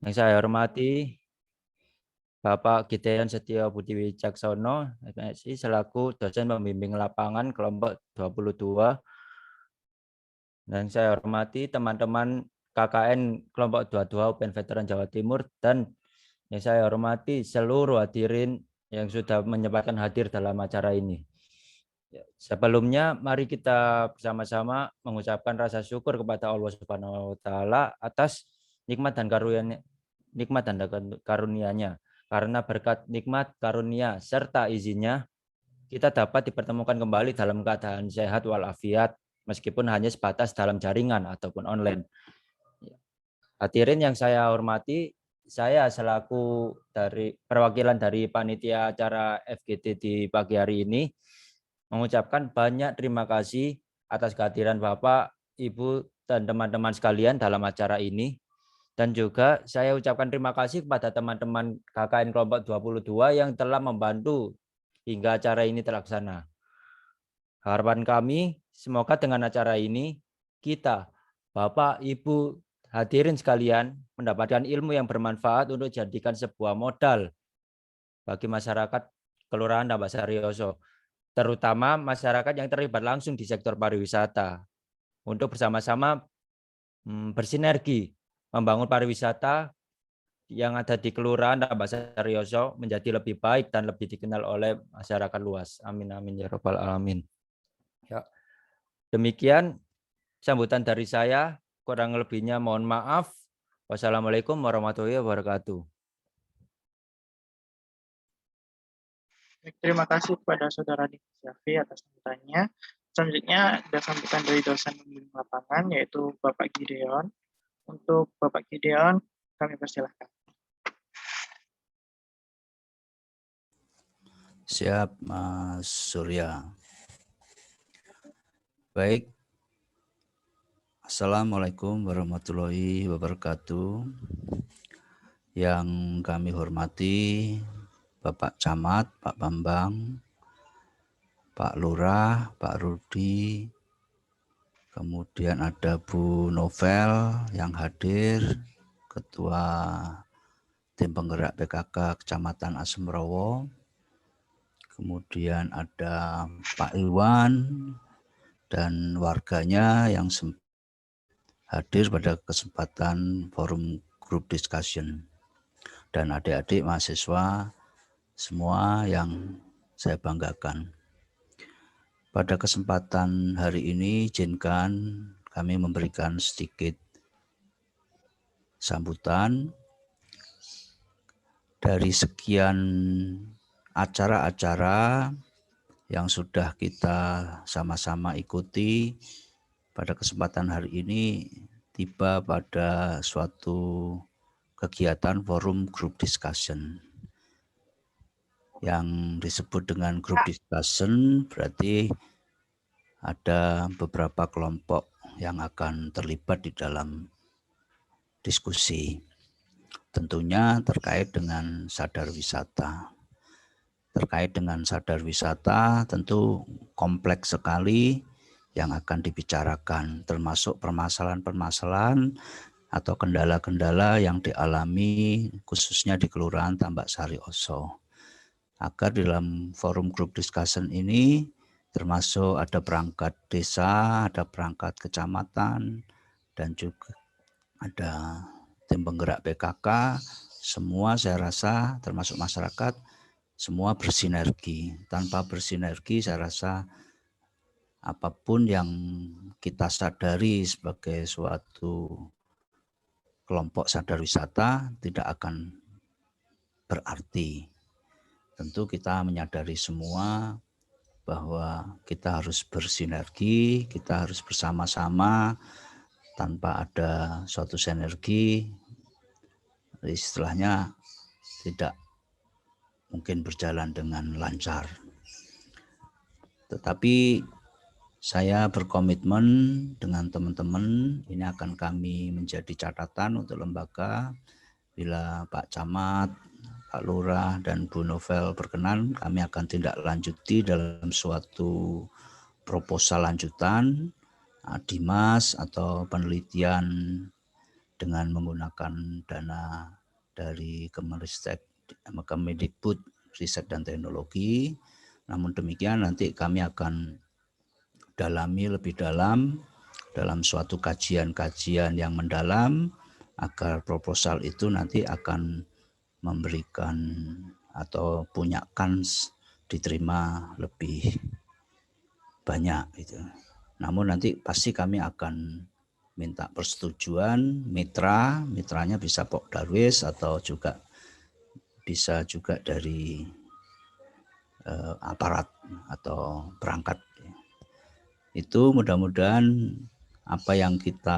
Yang saya hormati Bapak Gideon Setio Budi Wicaksono, MSI, selaku dosen pembimbing lapangan kelompok 22. Dan saya hormati teman-teman KKN kelompok 22 UPN Veteran Jawa Timur, dan yang saya hormati seluruh hadirin yang sudah menyempatkan hadir dalam acara ini. Sebelumnya, mari kita bersama-sama mengucapkan rasa syukur kepada Allah Subhanahu wa Ta'ala atas nikmat dan karunia-Nya. Karena berkat nikmat, karunia, serta izinnya, kita dapat dipertemukan kembali dalam keadaan sehat walafiat, meskipun hanya sebatas dalam jaringan ataupun online. Hadirin yang saya hormati, saya selaku dari perwakilan dari panitia acara FGD di pagi hari ini mengucapkan banyak terima kasih atas kehadiran Bapak, Ibu, dan teman-teman sekalian dalam acara ini. Dan juga saya ucapkan terima kasih kepada teman-teman KKN kelompok 22 yang telah membantu hingga acara ini terlaksana. Harapan kami, semoga dengan acara ini kita, Bapak, Ibu, hadirin sekalian, mendapatkan ilmu yang bermanfaat untuk dijadikan sebuah modal bagi masyarakat Kelurahan Tambak Saryoso, terutama masyarakat yang terlibat langsung di sektor pariwisata, untuk bersama-sama bersinergi membangun pariwisata yang ada di Kelurahan Tambak Saryoso menjadi lebih baik dan lebih dikenal oleh masyarakat luas. Amin amin ya rabbal alamin. Ya. Demikian sambutan dari saya, kurang lebihnya mohon maaf. Wassalamualaikum warahmatullahi wabarakatuh. Terima kasih kepada Saudara Diki Syafi atas sambutannya. Selanjutnya ada sambutan dari dosen pembimbing lapangan, yaitu Bapak Gideon. Untuk Bapak Gideon, kami persilahkan. Siap, Mas Surya. Baik. Assalamualaikum warahmatullahi wabarakatuh. Yang kami hormati Bapak Camat, Pak Bambang, Pak Lurah, Pak Rudi, kemudian ada Bu Novel yang hadir, Ketua Tim Penggerak PKK Kecamatan Asemrowo, kemudian ada Pak Iwan dan warganya yang hadir pada kesempatan forum group discussion, dan adik-adik mahasiswa semua yang saya banggakan. Pada kesempatan hari ini, izinkan kami memberikan sedikit sambutan dari sekian acara-acara yang sudah kita sama-sama ikuti. Pada kesempatan hari ini tiba pada suatu kegiatan forum group discussion. Yang disebut dengan group discussion berarti ada beberapa kelompok yang akan terlibat di dalam diskusi. Tentunya terkait dengan sadar wisata. Terkait dengan sadar wisata tentu kompleks sekali yang akan dibicarakan, termasuk permasalahan-permasalahan atau kendala-kendala yang dialami khususnya di Kelurahan Tambak Saryoso. Agar di dalam forum group discussion ini termasuk ada perangkat desa, ada perangkat kecamatan, dan juga ada tim penggerak PKK, semua saya rasa termasuk masyarakat, semua bersinergi. Tanpa bersinergi saya rasa apapun yang kita sadari sebagai suatu kelompok sadar wisata tidak akan berarti. Tentu kita menyadari semua bahwa kita harus bersinergi, kita harus bersama-sama. Tanpa ada suatu sinergi, istilahnya tidak mungkin berjalan dengan lancar. Tetapi saya berkomitmen dengan teman-teman, ini akan kami menjadi catatan untuk lembaga. Bila Pak Camat, Pak Lurah, dan Bu Novel berkenan, kami akan tindak lanjuti dalam suatu proposal lanjutan, Dimas atau penelitian dengan menggunakan dana dari Kemendikbud Riset dan Teknologi. Namun demikian nanti kami akan dalami lebih dalam suatu kajian-kajian yang mendalam agar proposal itu nanti akan memberikan atau punya kans diterima lebih banyak gitu. Namun nanti pasti kami akan minta persetujuan mitranya bisa Pok Darwis atau juga bisa juga dari aparat atau perangkat. Itu mudah-mudahan apa yang kita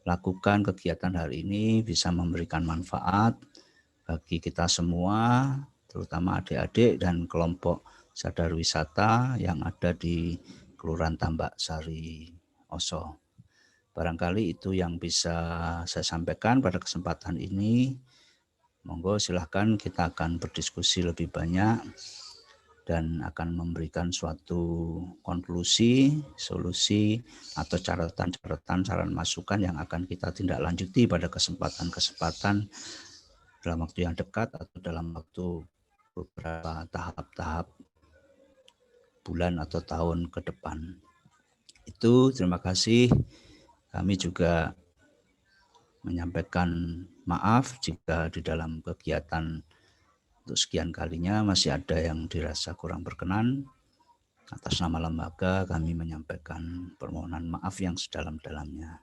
lakukan kegiatan hari ini bisa memberikan manfaat bagi kita semua, terutama adik-adik dan kelompok sadar wisata yang ada di Kelurahan Tambak Sari Oso. Barangkali itu yang bisa saya sampaikan pada kesempatan ini. Monggo silahkan, kita akan berdiskusi lebih banyak dan akan memberikan suatu konklusi, solusi, atau catatan-catatan, saran masukan yang akan kita tindak lanjuti pada kesempatan-kesempatan dalam waktu yang dekat atau dalam waktu beberapa tahap-tahap bulan atau tahun ke depan. Itu terima kasih. Kami juga menyampaikan maaf jika di dalam kegiatan untuk sekian kalinya masih ada yang dirasa kurang berkenan. Atas nama lembaga kami menyampaikan permohonan maaf yang sedalam-dalamnya.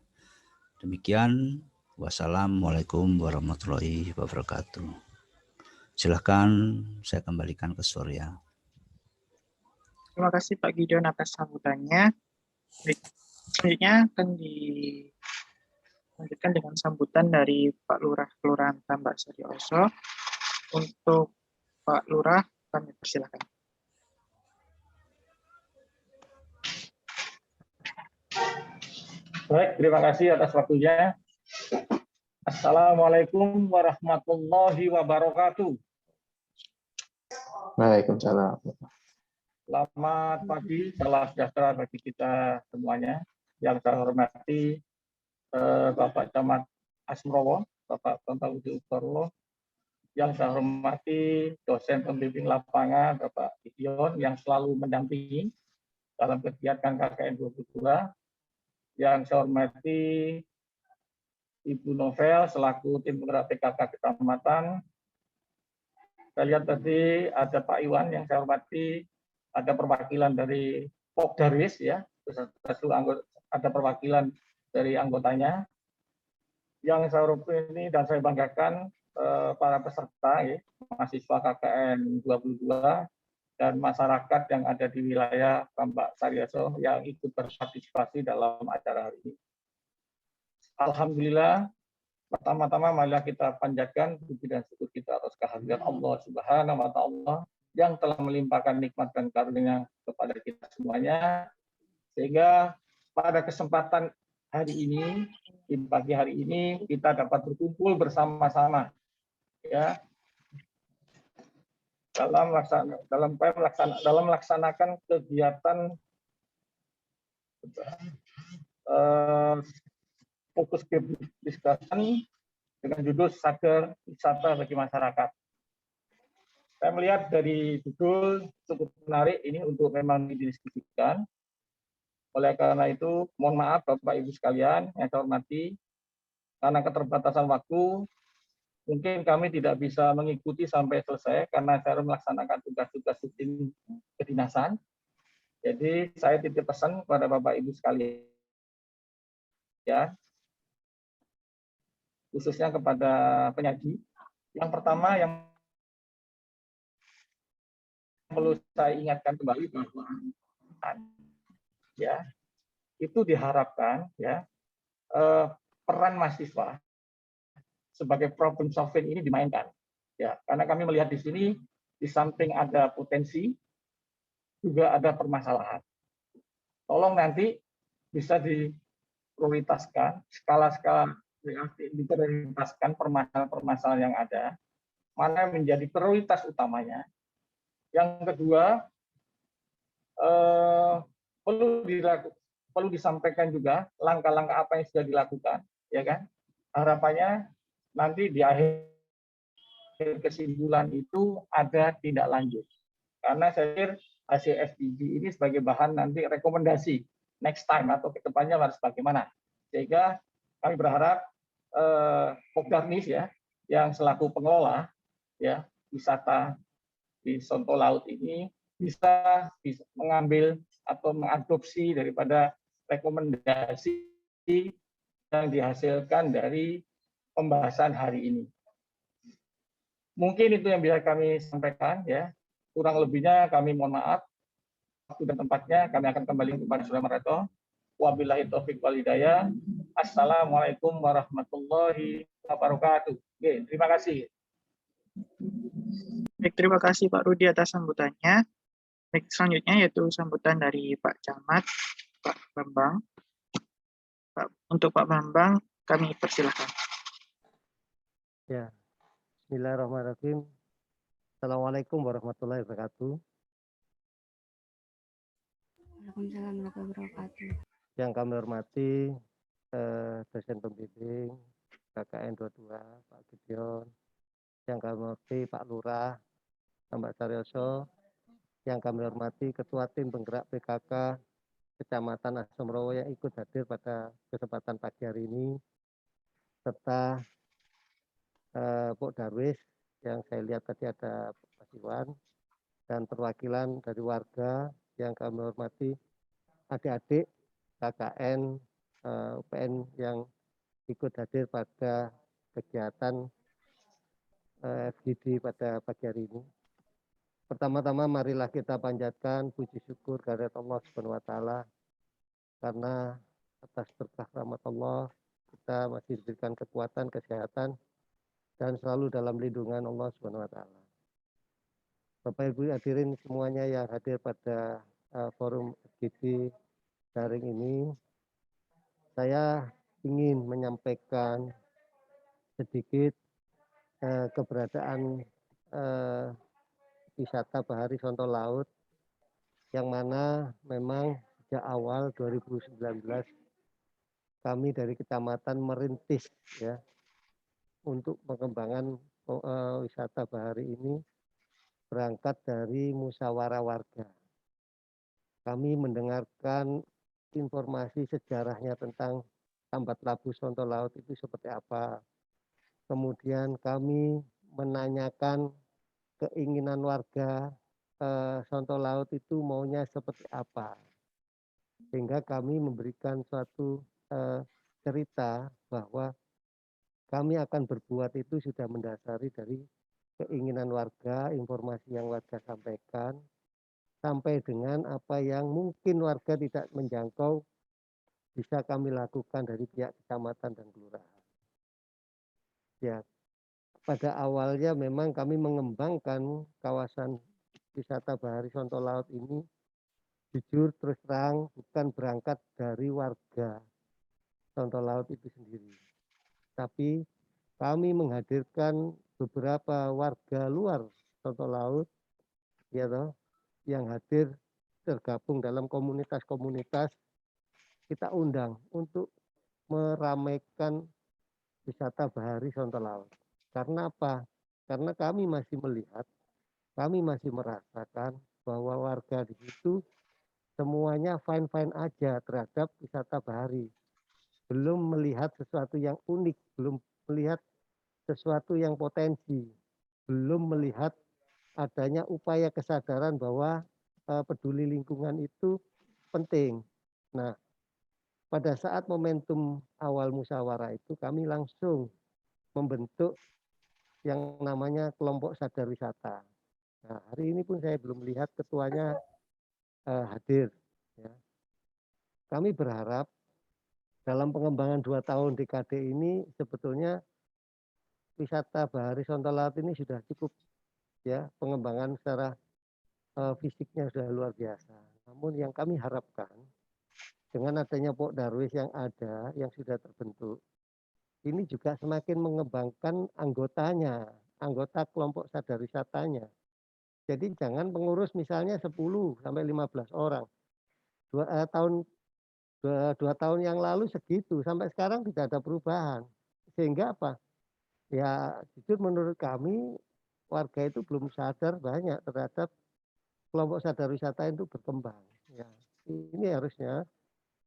Demikian, wassalamualaikum warahmatullahi wabarakatuh. Silakan saya kembalikan ke Surya. Terima kasih Pak Gideon atas sambutannya. Baik, selanjutnya akan dilanjutkan dengan sambutan dari Pak Lurah Kelurahan Tambak Sari Oso. Untuk Pak Lurah, kami persilakan. Baik, terima kasih atas waktunya. Assalamualaikum warahmatullahi wabarakatuh. Waalaikumsalam. Selamat pagi, salam sejahtera bagi kita semuanya. Yang saya hormati Bapak Camat Asmrowo, Bapak Tonton Udi Utorlo. Yang saya hormati dosen pembimbing lapangan Bapak Gideon yang selalu mendampingi dalam kegiatan KKN 22. Yang saya hormati Ibu Novel selaku tim penggerak PKK Kecamatan. Saya lihat tadi ada Pak Iwan yang saya hormati, ada perwakilan dari Pok Darwis ya, ada perwakilan dari anggotanya. Yang saya hormati ini dan saya banggakan para peserta ya, mahasiswa KKN 22 dan masyarakat yang ada di wilayah Tambak Sari Oso yang ikut berpartisipasi dalam acara hari ini. Alhamdulillah, pertama-tama marilah kita panjatkan puji dan syukur kita atas kehadiran Allah Subhanahu wa Ta'ala yang telah melimpahkan nikmat dan karunia kepada kita semuanya, sehingga pada kesempatan hari ini, di pagi hari ini kita dapat berkumpul bersama-sama ya dalam melaksanakan kegiatan fokus diskusi dengan judul Sadar Wisata bagi Masyarakat. Saya melihat dari judul cukup menarik ini untuk memang didiskusikan. Oleh karena itu, mohon maaf Bapak Ibu sekalian yang saya hormati, karena keterbatasan waktu, mungkin kami tidak bisa mengikuti sampai selesai karena saya harus melaksanakan tugas-tugas rutin kedinasan. Jadi saya titip pesan kepada Bapak Ibu sekalian, ya, khususnya kepada penyaji. Yang pertama yang perlu saya ingatkan kembali bahwa ya itu diharapkan ya peran mahasiswa sebagai problem solving ini dimainkan ya, karena kami melihat di sini di samping ada potensi juga ada permasalahan. Tolong nanti bisa diprioritaskan skala-skala diprioritaskan permasalahan yang ada, mana yang menjadi prioritas utamanya. Yang kedua, perlu disampaikan juga langkah-langkah apa yang sudah dilakukan, ya kan? harapannya nanti di akhir kesimpulan itu ada tindak lanjut. Karena saya pikir hasil SDG ini sebagai bahan nanti rekomendasi next time atau kedepannya harus bagaimana. Sehingga kami berharap Pokdarnis ya yang selaku pengelola ya wisata di Sonto Laut ini bisa mengambil atau mengadopsi daripada rekomendasi yang dihasilkan dari pembahasan hari ini. Mungkin itu yang bisa kami sampaikan ya. Kurang lebihnya kami mohon maaf. Waktu dan tempatnya kami akan kembali kepada Saudara Marato. Wabillahi taufiq wal hidayah. Assalamualaikum warahmatullahi wabarakatuh. Oke, terima kasih. Baik, terima kasih Pak Rudi atas sambutannya. Baik, selanjutnya yaitu sambutan dari Pak Camat, Pak Bambang. Untuk Pak Bambang, kami persilahkan. Ya, bismillahirrahmanirrahim. Assalamualaikum warahmatullahi wabarakatuh. Waalaikumsalam warahmatullahi wabarakatuh. Yang kami hormati dosen pembimbing KKN 22 Pak Gideon, yang kami hormati Pak Lurah, Mbak Saryoso, yang kami hormati Ketua Tim Penggerak PKK Kecamatan Asomrowo yang ikut hadir pada kesempatan pagi hari ini, serta Pak Darwis yang saya lihat tadi ada Pak Iwan, dan perwakilan dari warga yang kami hormati, adik-adik KKN UPN yang ikut hadir pada kegiatan FGD pada pagi hari ini. Pertama-tama marilah kita panjatkan puji syukur kehadirat Allah Subhanahu wa taala, karena atas berkah rahmat Allah kita masih diberikan kekuatan, kesehatan, dan selalu dalam lindungan Allah Subhanahu wa taala. Bapak Ibu hadirin semuanya yang hadir pada forum FGD daring ini, saya ingin menyampaikan sedikit keberadaan wisata bahari Sonto Laut, yang mana memang sejak awal 2019 kami dari kecamatan merintis ya untuk pengembangan wisata bahari ini berangkat dari musyawarah warga. Kami mendengarkan informasi sejarahnya tentang Sambat Labu Sonto Laut itu seperti apa. Kemudian kami menanyakan keinginan warga Sonto Laut itu maunya seperti apa. Sehingga kami memberikan suatu cerita bahwa kami akan berbuat itu sudah mendasari dari keinginan warga, informasi yang warga sampaikan, sampai dengan apa yang mungkin warga tidak menjangkau bisa kami lakukan dari pihak kecamatan dan kelurahan. Ya, pada awalnya memang kami mengembangkan kawasan wisata bahari Sonto Laut ini jujur terus terang bukan berangkat dari warga Sonto Laut itu sendiri, tapi kami menghadirkan beberapa warga luar Sonto Laut, ya toh, yang hadir tergabung dalam komunitas-komunitas, kita undang untuk meramaikan wisata bahari Sonto Laut. Karena apa? Karena kami masih melihat, kami masih merasakan bahwa warga di situ semuanya fine-fine aja terhadap wisata bahari. Belum melihat sesuatu yang unik, belum melihat sesuatu yang potensi, belum melihat adanya upaya kesadaran bahwa peduli lingkungan itu penting. Nah, pada saat momentum awal musyawarah itu kami langsung membentuk yang namanya kelompok sadar wisata. Nah, hari ini pun saya belum melihat ketuanya hadir. Ya. Kami berharap dalam pengembangan 2 tahun dekade ini sebetulnya wisata bahari Sonto Laut ini sudah cukup ya, pengembangan secara fisiknya sudah luar biasa. Namun yang kami harapkan dengan adanya Pok Darwis yang ada, yang sudah terbentuk, ini juga semakin mengembangkan anggotanya, anggota kelompok sadar wisatanya. Jadi jangan pengurus misalnya 10 sampai 15 orang. 2 tahun yang lalu segitu, sampai sekarang tidak ada perubahan. sehingga apa? Ya jujur menurut kami warga itu belum sadar banyak terhadap kelompok sadar wisata itu berkembang. Ya, ini harusnya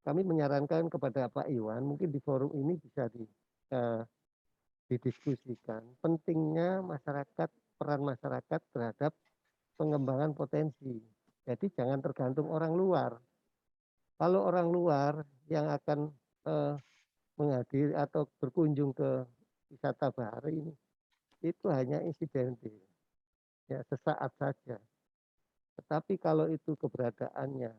kami menyarankan kepada Pak Iwan, mungkin di forum ini bisa didiskusikan pentingnya masyarakat, peran masyarakat terhadap pengembangan potensi. Jadi jangan tergantung orang luar. Kalau orang luar yang akan menghadiri atau berkunjung ke wisata bahari ini, itu hanya insidentil, ya sesaat saja. Tetapi kalau itu keberadaannya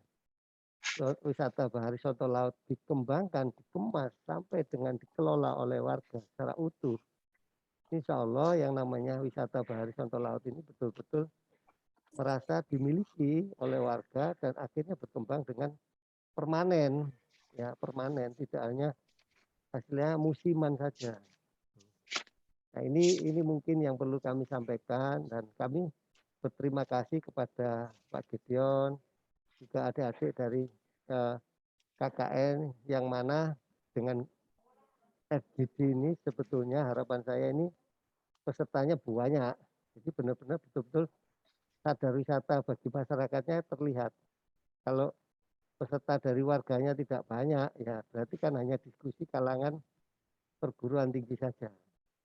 wisata bahari Soto Laut dikembangkan, dikemas sampai dengan dikelola oleh warga secara utuh, insya Allah yang namanya wisata bahari Soto Laut ini betul-betul merasa dimiliki oleh warga dan akhirnya berkembang dengan permanen, ya permanen, tidak hanya hasilnya musiman saja. Nah ini mungkin yang perlu kami sampaikan dan kami berterima kasih kepada Pak Gideon, juga adik-adik dari KKN yang mana dengan FGD ini sebetulnya harapan saya ini pesertanya banyak. Jadi benar-benar betul-betul sadar wisata bagi masyarakatnya terlihat. Kalau peserta dari warganya tidak banyak, ya berarti kan hanya diskusi kalangan perguruan tinggi saja.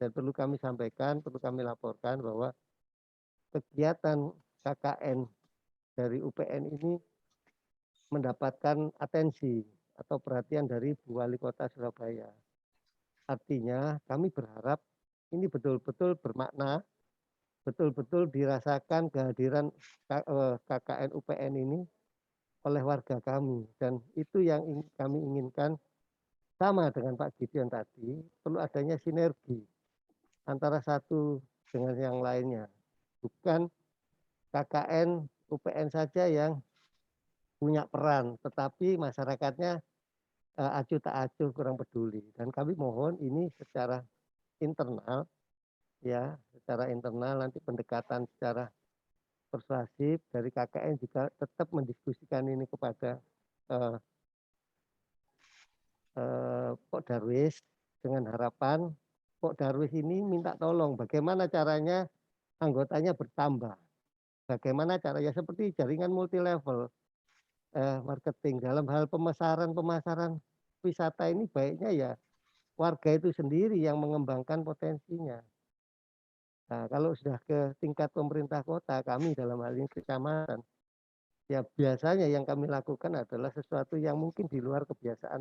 Dan perlu kami sampaikan, perlu kami laporkan bahwa kegiatan KKN dari UPN ini mendapatkan atensi atau perhatian dari Bu Wali Kota Surabaya. Artinya kami berharap ini betul-betul bermakna, betul-betul dirasakan kehadiran KKN UPN ini oleh warga kami. Dan itu yang kami inginkan, sama dengan Pak Gideon tadi, perlu adanya sinergi antara satu dengan yang lainnya. Bukan KKN UPN saja yang punya peran, tetapi masyarakatnya acuh tak acuh, kurang peduli. Dan kami mohon ini secara internal, ya, secara internal nanti pendekatan secara persuasif dari KKN juga tetap mendiskusikan ini kepada Pok Darwis dengan harapan Pok Darwis ini minta tolong bagaimana caranya anggotanya bertambah. Bagaimana caranya seperti jaringan multi level marketing dalam hal pemasaran wisata ini, baiknya ya warga itu sendiri yang mengembangkan potensinya. Nah, kalau sudah ke tingkat pemerintah kota, kami dalam hal ini kecamatan, ya biasanya yang kami lakukan adalah sesuatu yang mungkin di luar kebiasaan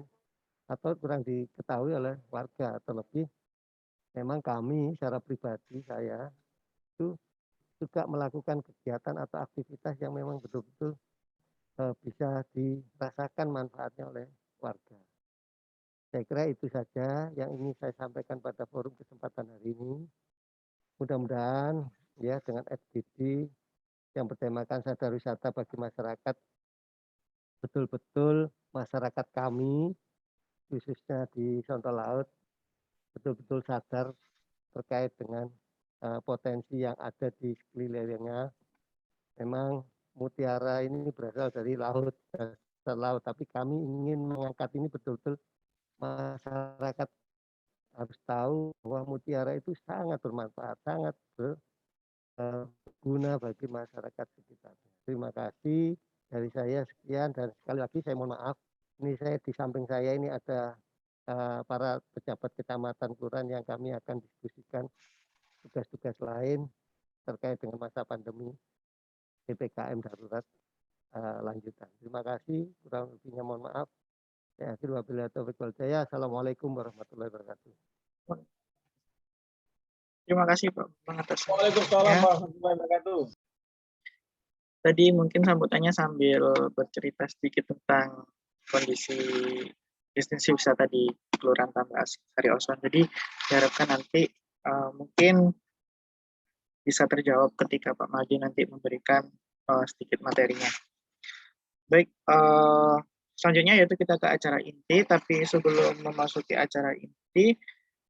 atau kurang diketahui oleh warga. Terlebih memang kami secara pribadi, saya itu juga melakukan kegiatan atau aktivitas yang memang betul-betul bisa dirasakan manfaatnya oleh warga. Saya kira itu saja yang ingin saya sampaikan pada forum kesempatan hari ini. Mudah-mudahan ya dengan FGD yang bertemakan sadar wisata bagi masyarakat, betul-betul masyarakat kami khususnya di Sonto Laut betul-betul sadar terkait dengan potensi yang ada di sekelilingnya. Memang mutiara ini berasal dari laut, dasar laut, tapi kami ingin mengangkat ini betul-betul masyarakat harus tahu bahwa mutiara itu sangat bermanfaat, sangat berguna bagi masyarakat sekitar. Terima kasih dari saya, sekian, dan sekali lagi saya mohon maaf, ini saya di samping saya ini ada para pejabat kecamatan kelurahan yang kami akan diskusikan tugas-tugas lain terkait dengan masa pandemi PPKM darurat lanjutan. Terima kasih, kurang lebihnya mohon maaf. Ya, wabillahi taufiq wal hidayah. Assalamualaikum warahmatullahi wabarakatuh. Terima kasih Pak atas Waalaikumsalam warahmatullahi wabarakatuh. Tadi mungkin sambutannya sambil bercerita sedikit tentang kondisi destinasi wisata di Kelurahan Tambak Sari Oson. Jadi diharapkan nanti mungkin bisa terjawab ketika Pak Madi nanti memberikan sedikit materinya. Baik, selanjutnya yaitu kita ke acara inti, tapi sebelum memasuki acara inti,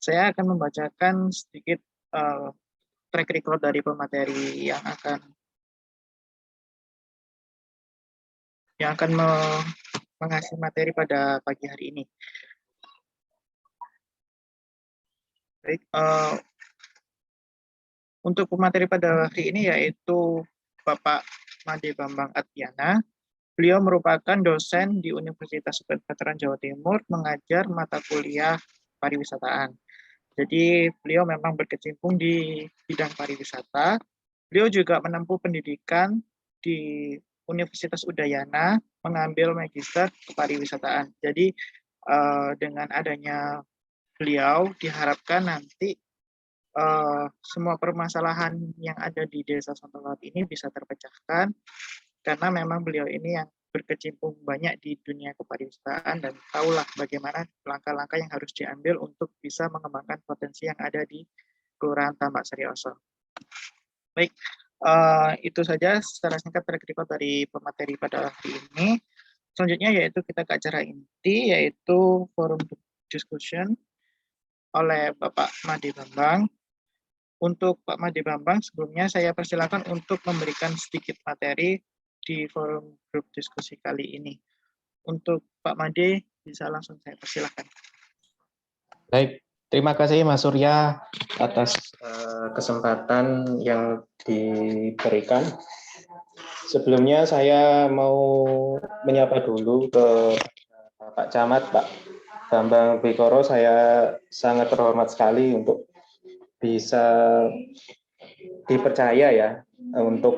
saya akan membacakan sedikit track record dari pemateri yang akan mengasih materi pada pagi hari ini. Baik, untuk pemateri pada hari ini yaitu Bapak Made Bambang Atiana. Beliau merupakan dosen di Universitas Veteran Jawa Timur, mengajar mata kuliah pariwisataan. Jadi beliau memang berkecimpung di bidang pariwisata. Beliau juga menempuh pendidikan di Universitas Udayana, mengambil magister kepariwisataan. Jadi dengan adanya beliau diharapkan nanti semua permasalahan yang ada di Desa Sontolaut ini bisa terpecahkan, karena memang beliau ini yang berkecimpung banyak di dunia kepariwisataan dan tahulah bagaimana langkah-langkah yang harus diambil untuk bisa mengembangkan potensi yang ada di Kelurahan Tambak Sari Oso. Baik, itu saja secara singkat track record dari pemateri pada hari ini. Selanjutnya yaitu kita ke acara inti, yaitu forum discussion oleh Bapak Made Bambang. Untuk Pak Made Bambang, sebelumnya saya persilakan untuk memberikan sedikit materi di forum grup diskusi kali ini. Untuk Pak Made, bisa langsung saya persilakan. Baik, terima kasih Mas Surya atas kesempatan yang diberikan. Sebelumnya saya mau menyapa dulu ke Pak Camat, Pak Bambang Bikoro. Saya sangat terhormat sekali untuk bisa dipercaya ya untuk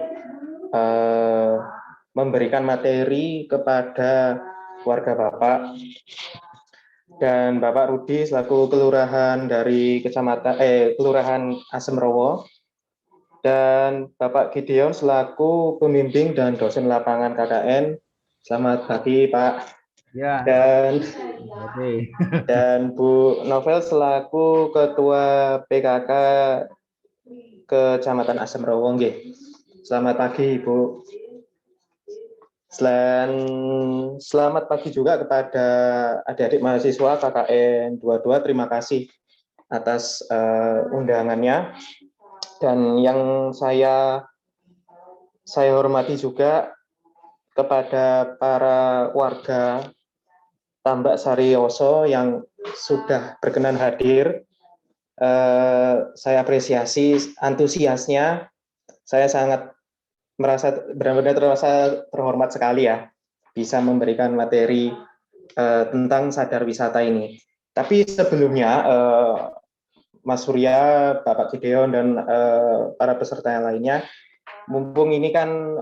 memberikan materi kepada warga Bapak dan Bapak Rudi selaku kelurahan dari Kelurahan Asemrowo, dan Bapak Gideon selaku pembimbing dan dosen lapangan KKN. Selamat pagi Pak. Ya. Dan Bu Novel selaku ketua PKK Kecamatan Asemrowo. Selamat pagi Bu. Selamat pagi juga kepada adik-adik mahasiswa KKN 22. Terima kasih atas undangannya. Dan yang saya hormati juga kepada para warga Tambak Sari Oso yang sudah berkenan hadir. Saya apresiasi antusiasnya. Saya sangat benar-benar terasa terhormat sekali ya bisa memberikan materi tentang sadar wisata ini. Tapi sebelumnya Mas Surya, Bapak Gideon dan para peserta yang lainnya, mumpung ini kan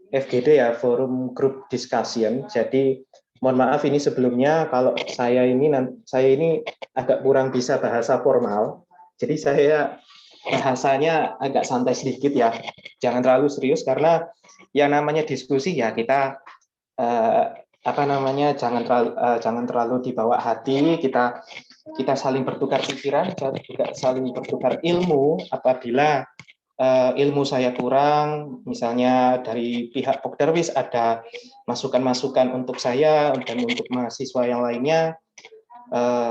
FGD ya, forum group discussion. Jadi mohon maaf ini sebelumnya kalau saya ini agak kurang bisa bahasa formal. Jadi saya bahasanya agak santai sedikit ya. Jangan terlalu serius karena yang namanya diskusi ya kita jangan terlalu dibawa hati. Kita saling bertukar pikiran, juga saling bertukar ilmu. Apabila ilmu saya kurang, misalnya dari pihak Pokderwis ada masukan-masukan untuk saya dan untuk mahasiswa yang lainnya,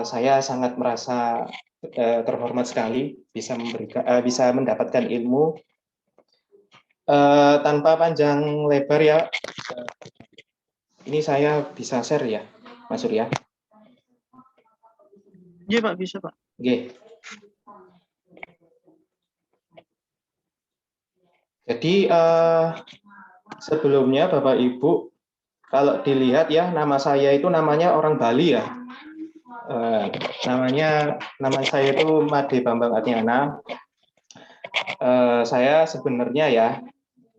saya sangat merasa terhormat sekali bisa mendapatkan ilmu. Tanpa panjang lebar ya, ini saya bisa share ya, Mas Surya. Iya Pak, bisa Pak. Oke. Jadi sebelumnya Bapak Ibu, kalau dilihat ya nama saya itu namanya orang Bali ya. Nama saya itu Made Bambang Atiana. Saya sebenarnya ya,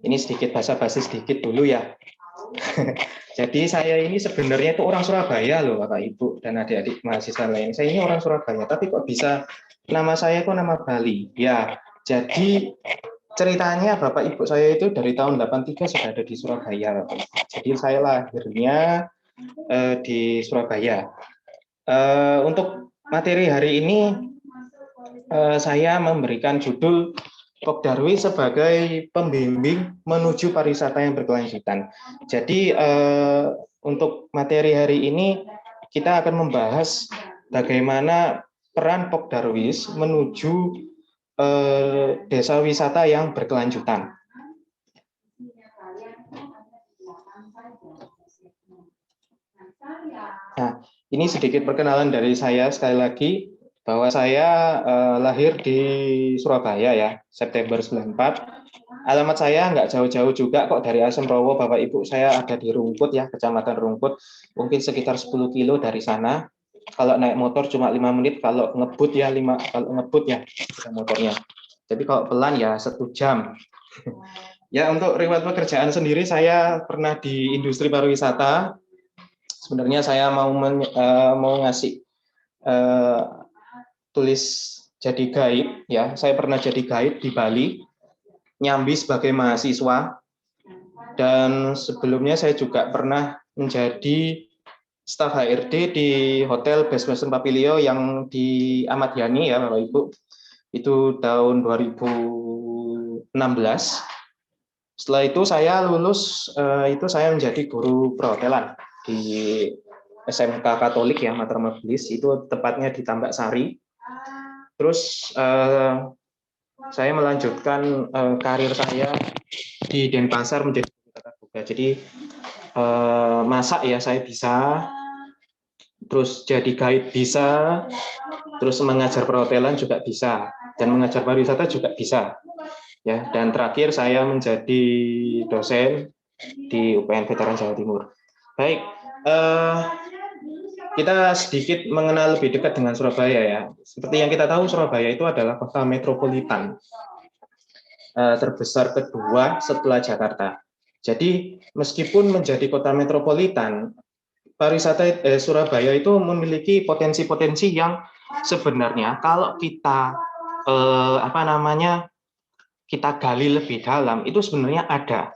ini sedikit basa-basi sedikit dulu ya. Jadi saya ini sebenarnya itu orang Surabaya loh Bapak Ibu dan adik-adik mahasiswa lain. Saya ini orang Surabaya, tapi kok bisa nama saya kok nama Bali? Ya, jadi ceritanya Bapak Ibu saya itu dari tahun 83 sudah ada di Surabaya. Jadi saya lahirnya di Surabaya. Untuk materi hari ini saya memberikan judul Pokdarwi sebagai pembimbing menuju pariwisata yang berkelanjutan. Jadi untuk materi hari ini kita akan membahas bagaimana peran Pokdarwis menuju desa wisata yang berkelanjutan. Nah, ini sedikit perkenalan dari saya sekali lagi. bahwa saya lahir di Surabaya ya, September 94. Alamat saya nggak jauh-jauh juga kok dari Asemrowo. Bapak Ibu saya ada di Rungkut ya, Kecamatan Rungkut, mungkin sekitar 10 kilo dari sana. Kalau naik motor cuma 5 menit, kalau ngebut ya motornya. Jadi kalau pelan ya 1 jam. Ya, untuk riwayat pekerjaan sendiri saya pernah di industri pariwisata. Sebenarnya saya mau ngasih tulis jadi guide ya. Saya pernah jadi guide di Bali, nyambi sebagai mahasiswa, dan sebelumnya saya juga pernah menjadi staf HRD di Hotel Best Western Papilio yang di Ahmad Yani ya Bapak Ibu. Itu tahun 2016. Setelah itu saya lulus, saya menjadi guru perhotelan di SMK Katolik ya, Mater Mablis, itu tepatnya di Tambak Sari. Terus saya melanjutkan karir saya di Denpasar menjadi tata boga. Jadi masak ya saya bisa, terus jadi guide bisa, terus mengajar perhotelan juga bisa, dan mengajar pariwisata juga bisa. Ya, dan terakhir saya menjadi dosen di UPN Veteran Jawa Timur. Baik, kita sedikit mengenal lebih dekat dengan Surabaya ya. Seperti yang kita tahu, Surabaya itu adalah kota metropolitan terbesar kedua setelah Jakarta. Jadi meskipun menjadi kota metropolitan, pariwisata Surabaya itu memiliki potensi-potensi yang sebenarnya kalau kita kita gali lebih dalam, itu sebenarnya ada.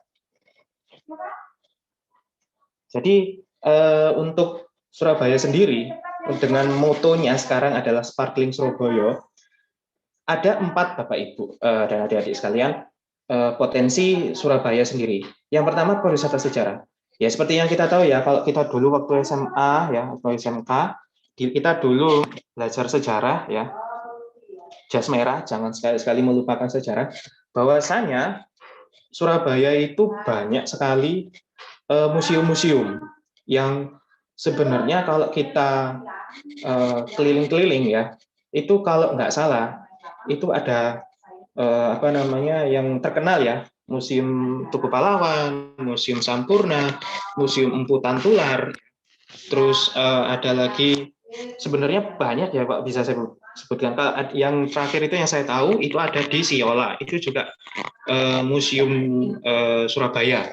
Jadi untuk Surabaya sendiri, dengan motonya sekarang adalah Sparkling Surabaya, ada 4 Bapak Ibu dan adik-adik sekalian potensi Surabaya sendiri. Yang pertama pariwisata sejarah. Ya seperti yang kita tahu ya, kalau kita dulu waktu SMA ya atau SMK, kita dulu belajar sejarah ya, jas merah, jangan sekali-sekali melupakan sejarah. Bahwasanya Surabaya itu banyak sekali museum-museum yang sebenarnya kalau kita keliling-keliling ya, itu kalau nggak salah itu ada yang terkenal ya, Museum Tugu Pahlawan, Museum Sampurna, Museum Empu Tantular, terus ada lagi sebenarnya banyak ya Pak, bisa saya sebutkan. Yang terakhir itu yang saya tahu itu ada di Siola, itu juga Museum Surabaya.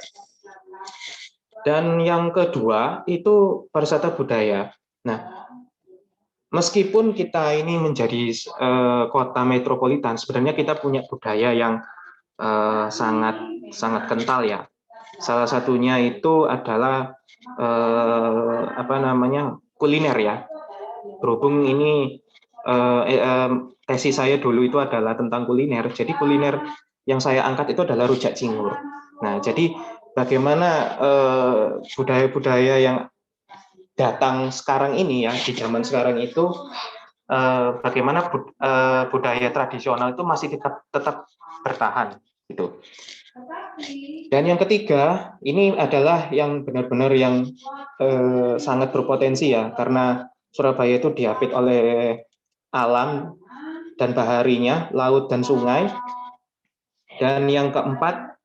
Dan yang kedua itu pariwisata budaya. Nah, meskipun kita ini menjadi kota metropolitan, sebenarnya kita punya budaya yang sangat kental ya. Salah satunya itu adalah kuliner ya. Berhubung ini tesis saya dulu itu adalah tentang kuliner. Jadi kuliner yang saya angkat itu adalah rujak cingur. Nah, jadi bagaimana budaya-budaya yang datang sekarang ini ya, di zaman sekarang itu bagaimana budaya tradisional itu masih tetap bertahan gitu. Dan yang ketiga, ini adalah yang benar-benar yang sangat berpotensi ya, karena Surabaya itu diapit oleh alam dan baharinya, laut dan sungai. Dan yang keempat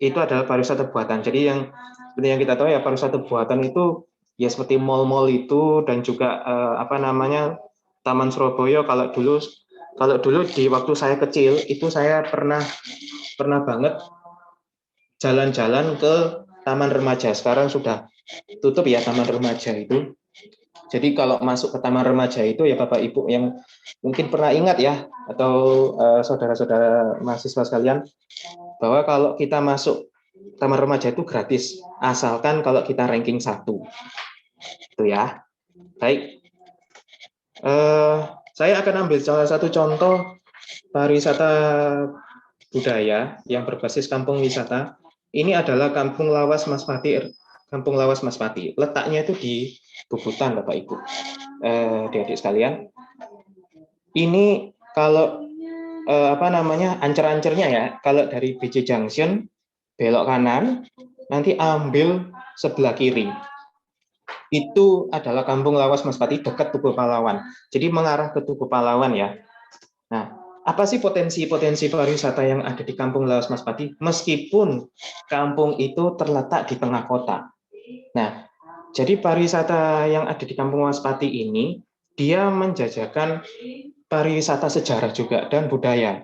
itu adalah pariwisata buatan. Jadi yang seperti yang kita tahu ya, pariwisata buatan itu ya seperti mal-mal itu, dan juga Taman Surabaya. Kalau dulu di waktu saya kecil itu saya pernah banget jalan-jalan ke Taman Remaja. Sekarang sudah tutup ya Taman Remaja itu. Jadi kalau masuk ke Taman Remaja itu ya Bapak Ibu yang mungkin pernah ingat ya, atau saudara-saudara mahasiswa sekalian, bahwa kalau kita masuk Taman Remaja itu gratis, asalkan kalau kita ranking 1. Itu ya. Baik. Saya akan ambil salah satu contoh pariwisata budaya yang berbasis kampung wisata. Ini adalah Kampung Lawas Mas Pati. Kampung Lawas Mas Pati. Letaknya itu di Bubutan, Bapak Ibu. Adik-adik sekalian. Ini kalau ancer-ancernya ya, kalau dari BC Junction belok kanan, nanti ambil sebelah kiri. itu adalah Kampung Lawas Mas Pati dekat Tugu Pahlawan. Jadi mengarah ke Tugu Pahlawan ya. Nah, apa sih potensi-potensi pariwisata yang ada di Kampung Lawas Mas Pati? Meskipun kampung itu terletak di tengah kota. Nah, jadi pariwisata yang ada di Kampung Mas Pati ini, dia menjajakan pariwisata sejarah juga dan budaya.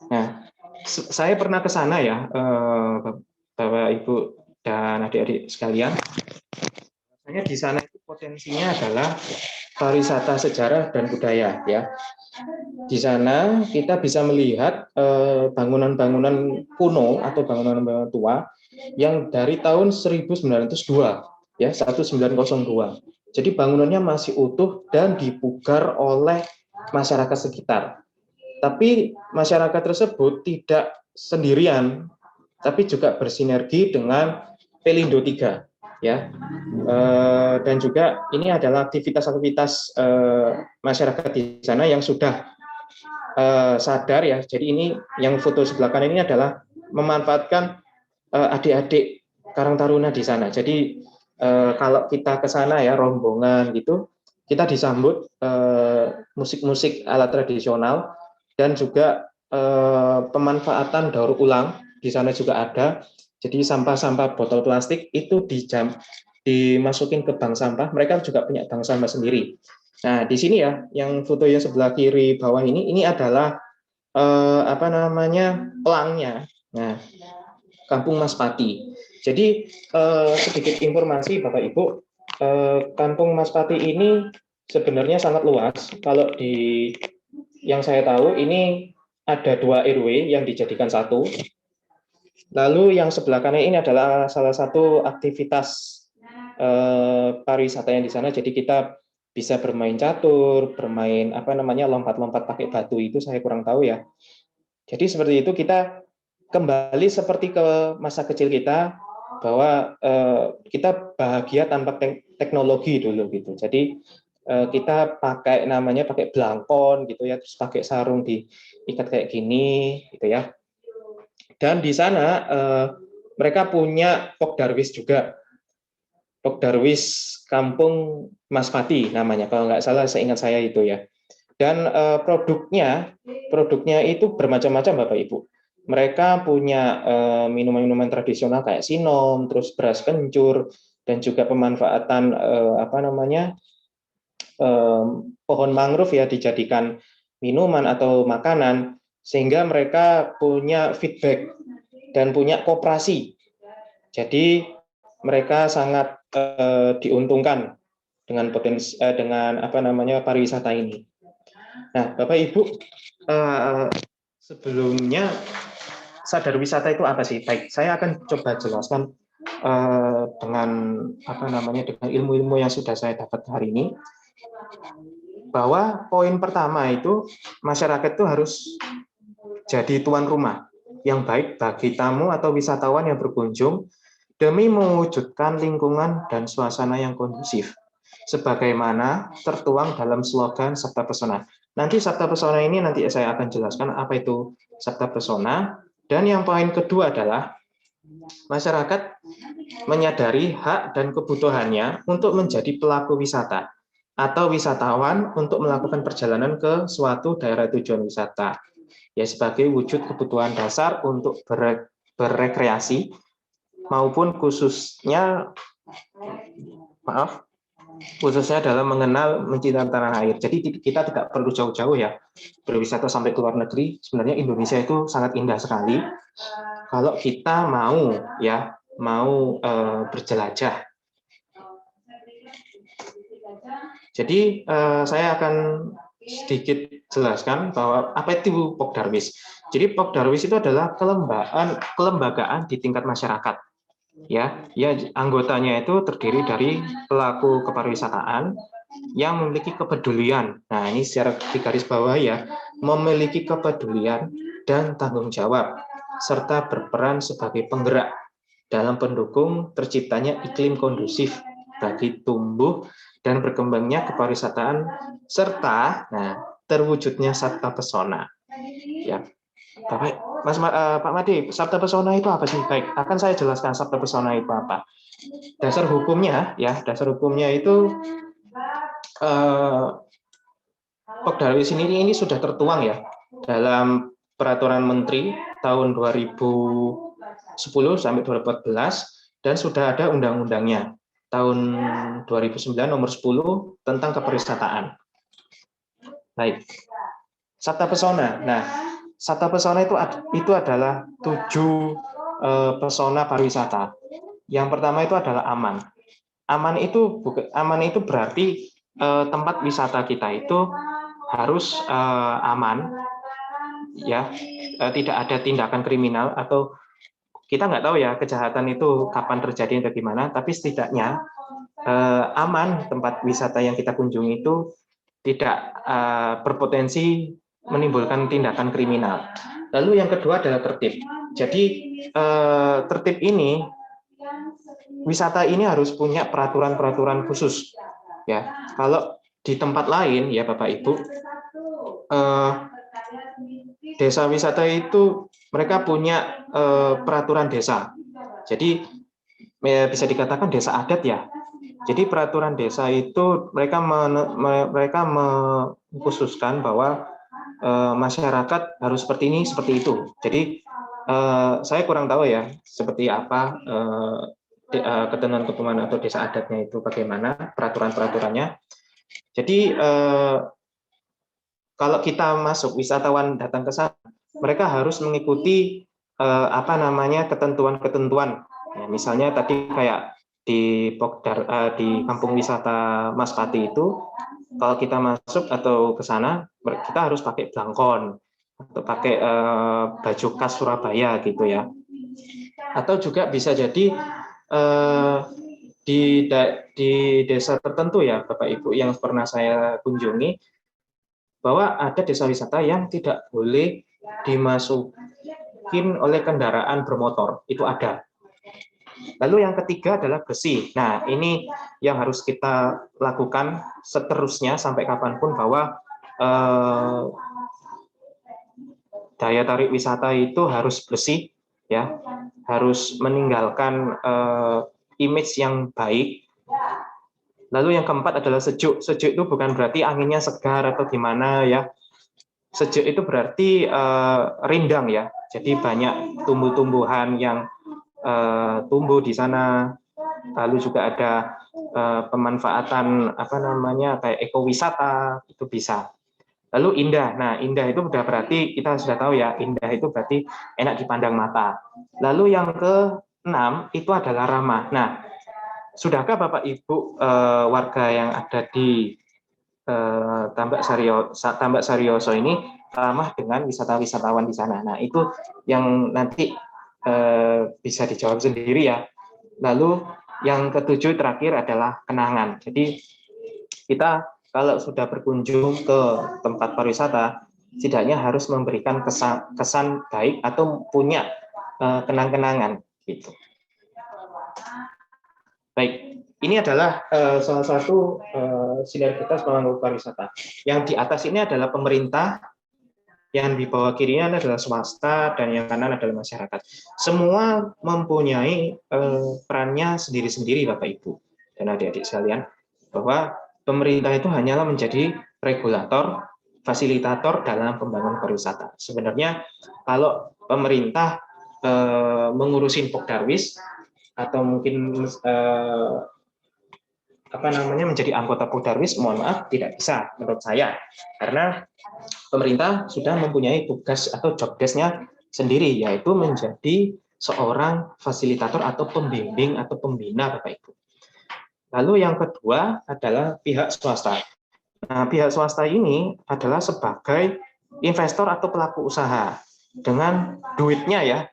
Nah, saya pernah ke sana ya, Bapak, Ibu, dan adik-adik sekalian. Hanya di sana itu potensinya adalah pariwisata sejarah dan budaya ya. Di sana kita bisa melihat bangunan-bangunan kuno atau bangunan-bangunan tua yang dari tahun 1902 ya, 1902. Jadi bangunannya masih utuh dan dipugar oleh masyarakat sekitar. Tapi masyarakat tersebut tidak sendirian, tapi juga bersinergi dengan Pelindo 3 ya. Dan juga ini adalah aktivitas-aktivitas masyarakat di sana yang sudah sadar ya. Jadi ini yang foto sebelah kanan ini adalah memanfaatkan adik-adik Karang Taruna di sana. Jadi kalau kita ke sana ya rombongan gitu, kita disambut musik-musik alat tradisional dan juga pemanfaatan daur ulang di sana juga ada. Jadi sampah-sampah botol plastik itu dimasukin ke bank sampah. Mereka juga punya bank sampah sendiri. Nah, di sini ya, yang foto yang sebelah kiri bawah ini adalah pelangnya. Nah, Kampung Mas Pati. Jadi sedikit informasi Bapak Ibu, Kampung Mas Pati ini sebenarnya sangat luas. Kalau yang saya tahu ini ada 2 RW yang dijadikan satu. Lalu yang sebelah kanan ini adalah salah satu aktivitas pariwisata yang di sana. Jadi kita bisa bermain catur, bermain lompat-lompat pakai batu, itu saya kurang tahu ya. Jadi seperti itu, kita kembali seperti ke masa kecil kita, bahwa kita bahagia tanpa teknologi dulu gitu. Jadi kita pakai belangkon gitu ya, terus pakai sarung diikat kayak gini gitu ya. Dan di sana mereka punya Pok Darwis juga. Pok Darwis Kampung Mas Pati namanya, kalau nggak salah seingat saya itu ya. Dan produknya itu bermacam-macam Bapak Ibu. Mereka punya minuman-minuman tradisional kayak sinom, terus beras kencur, dan juga pemanfaatan pohon mangrove ya dijadikan minuman atau makanan, sehingga mereka punya feedback dan punya koperasi. Jadi mereka sangat diuntungkan dengan pariwisata ini. Nah, Bapak Ibu, sebelumnya sadar wisata itu apa sih? Baik, saya akan coba jelaskan dengan dengan ilmu-ilmu yang sudah saya dapat hari ini, bahwa poin pertama itu masyarakat itu harus jadi tuan rumah yang baik bagi tamu atau wisatawan yang berkunjung demi mewujudkan lingkungan dan suasana yang kondusif, sebagaimana tertuang dalam slogan Sabta Pesona. Nanti Sabta Pesona ini nanti saya akan jelaskan apa itu Sabta Pesona. Dan yang poin kedua adalah masyarakat menyadari hak dan kebutuhannya untuk menjadi pelaku wisata atau wisatawan untuk melakukan perjalanan ke suatu daerah tujuan wisata, ya sebagai wujud kebutuhan dasar untuk berrekreasi maupun khususnya dalam mengenal mencintai tanah air. Jadi kita tidak perlu jauh-jauh ya berwisata sampai ke luar negeri. Sebenarnya Indonesia itu sangat indah sekali kalau kita mau berjelajah. Jadi saya akan sedikit jelaskan bahwa apa itu Pok Darwis. Jadi Pok Darwis itu adalah kelembagaan di tingkat masyarakat. Ya, anggotanya itu terdiri dari pelaku kepariwisataan yang memiliki kepedulian. Nah, ini secara di garis bawah ya, memiliki kepedulian dan tanggung jawab serta berperan sebagai penggerak dalam pendukung terciptanya iklim kondusif bagi tumbuh dan berkembangnya kepariwisataan serta terwujudnya Sabta Pesona. Ya. Bapak Pak Made, sabda pesona itu apa sih? Baik, akan saya jelaskan sabda pesona itu apa. Dasar hukumnya itu Pokdarwis ini sudah tertuang ya dalam peraturan menteri tahun 2010 sampai 2014 dan sudah ada undang-undangnya tahun 2009 nomor 10 tentang kepariwisataan. Baik. Sabda pesona. Nah, sabda pesona itu adalah 7 pesona pariwisata. Yang pertama itu adalah aman. Aman itu berarti tempat wisata kita itu harus aman, ya, tidak ada tindakan kriminal atau kita nggak tahu ya kejahatan itu kapan terjadi atau gimana, tapi setidaknya aman tempat wisata yang kita kunjungi itu tidak berpotensi menimbulkan tindakan kriminal. Lalu yang kedua adalah tertib. Jadi tertib ini, wisata ini harus punya peraturan-peraturan khusus. Ya, kalau di tempat lain ya Bapak Ibu, desa wisata itu mereka punya peraturan desa. Jadi bisa dikatakan desa adat ya. Jadi peraturan desa itu mereka mengkhususkan bahwa masyarakat harus seperti ini, seperti itu. Jadi saya kurang tahu ya seperti apa ketentuan-ketentuan atau desa adatnya itu bagaimana peraturan-peraturannya. Jadi kalau kita masuk, wisatawan datang ke sana, mereka harus mengikuti ketentuan-ketentuan. Ya, misalnya tadi kayak di kampung wisata Mas Pati itu, kalau kita masuk atau ke sana, kita harus pakai blangkon atau pakai baju khas Surabaya gitu ya. Atau juga bisa jadi di desa tertentu ya Bapak Ibu yang pernah saya kunjungi, bahwa ada desa wisata yang tidak boleh dimasukin oleh kendaraan bermotor, itu ada. Lalu yang ketiga adalah bersih. Nah, ini yang harus kita lakukan seterusnya sampai kapanpun, bahwa daya tarik wisata itu harus bersih, ya, harus meninggalkan image yang baik. Lalu yang keempat adalah sejuk. Sejuk itu bukan berarti anginnya segar atau gimana ya. Sejuk itu berarti rindang ya. Jadi banyak tumbuh-tumbuhan yang tumbuh di sana. Lalu juga ada pemanfaatan kayak ekowisata, itu bisa. Lalu indah. Nah, indah itu sudah berarti kita sudah tahu ya, indah itu berarti enak dipandang mata. Lalu yang ke-6 itu adalah ramah. Nah, sudahkah Bapak Ibu warga yang ada di Tambak Saryoso ini ramah dengan wisatawan di sana? Nah, itu yang nanti bisa dijawab sendiri ya. Lalu yang ke-7 terakhir adalah kenangan. Jadi kita kalau sudah berkunjung ke tempat pariwisata, setidaknya harus memberikan kesan baik atau punya kenang-kenangan gitu. Baik, ini adalah salah satu sinergitas pembangunan pariwisata. Yang di atas ini adalah pemerintah, yang di bawah kirinya adalah swasta, dan yang kanan adalah masyarakat. Semua mempunyai perannya sendiri-sendiri, Bapak Ibu dan adik-adik sekalian, bahwa pemerintah itu hanyalah menjadi regulator, fasilitator dalam pembangunan pariwisata. Sebenarnya kalau pemerintah mengurusin Pokdarwis atau mungkin menjadi anggota Pokdarwis, mohon maaf, tidak bisa menurut saya, karena pemerintah sudah mempunyai tugas atau job desk-nya sendiri, yaitu menjadi seorang fasilitator atau pembimbing atau pembina, Bapak Ibu. Lalu yang kedua adalah pihak swasta. Nah, pihak swasta ini adalah sebagai investor atau pelaku usaha dengan duitnya ya,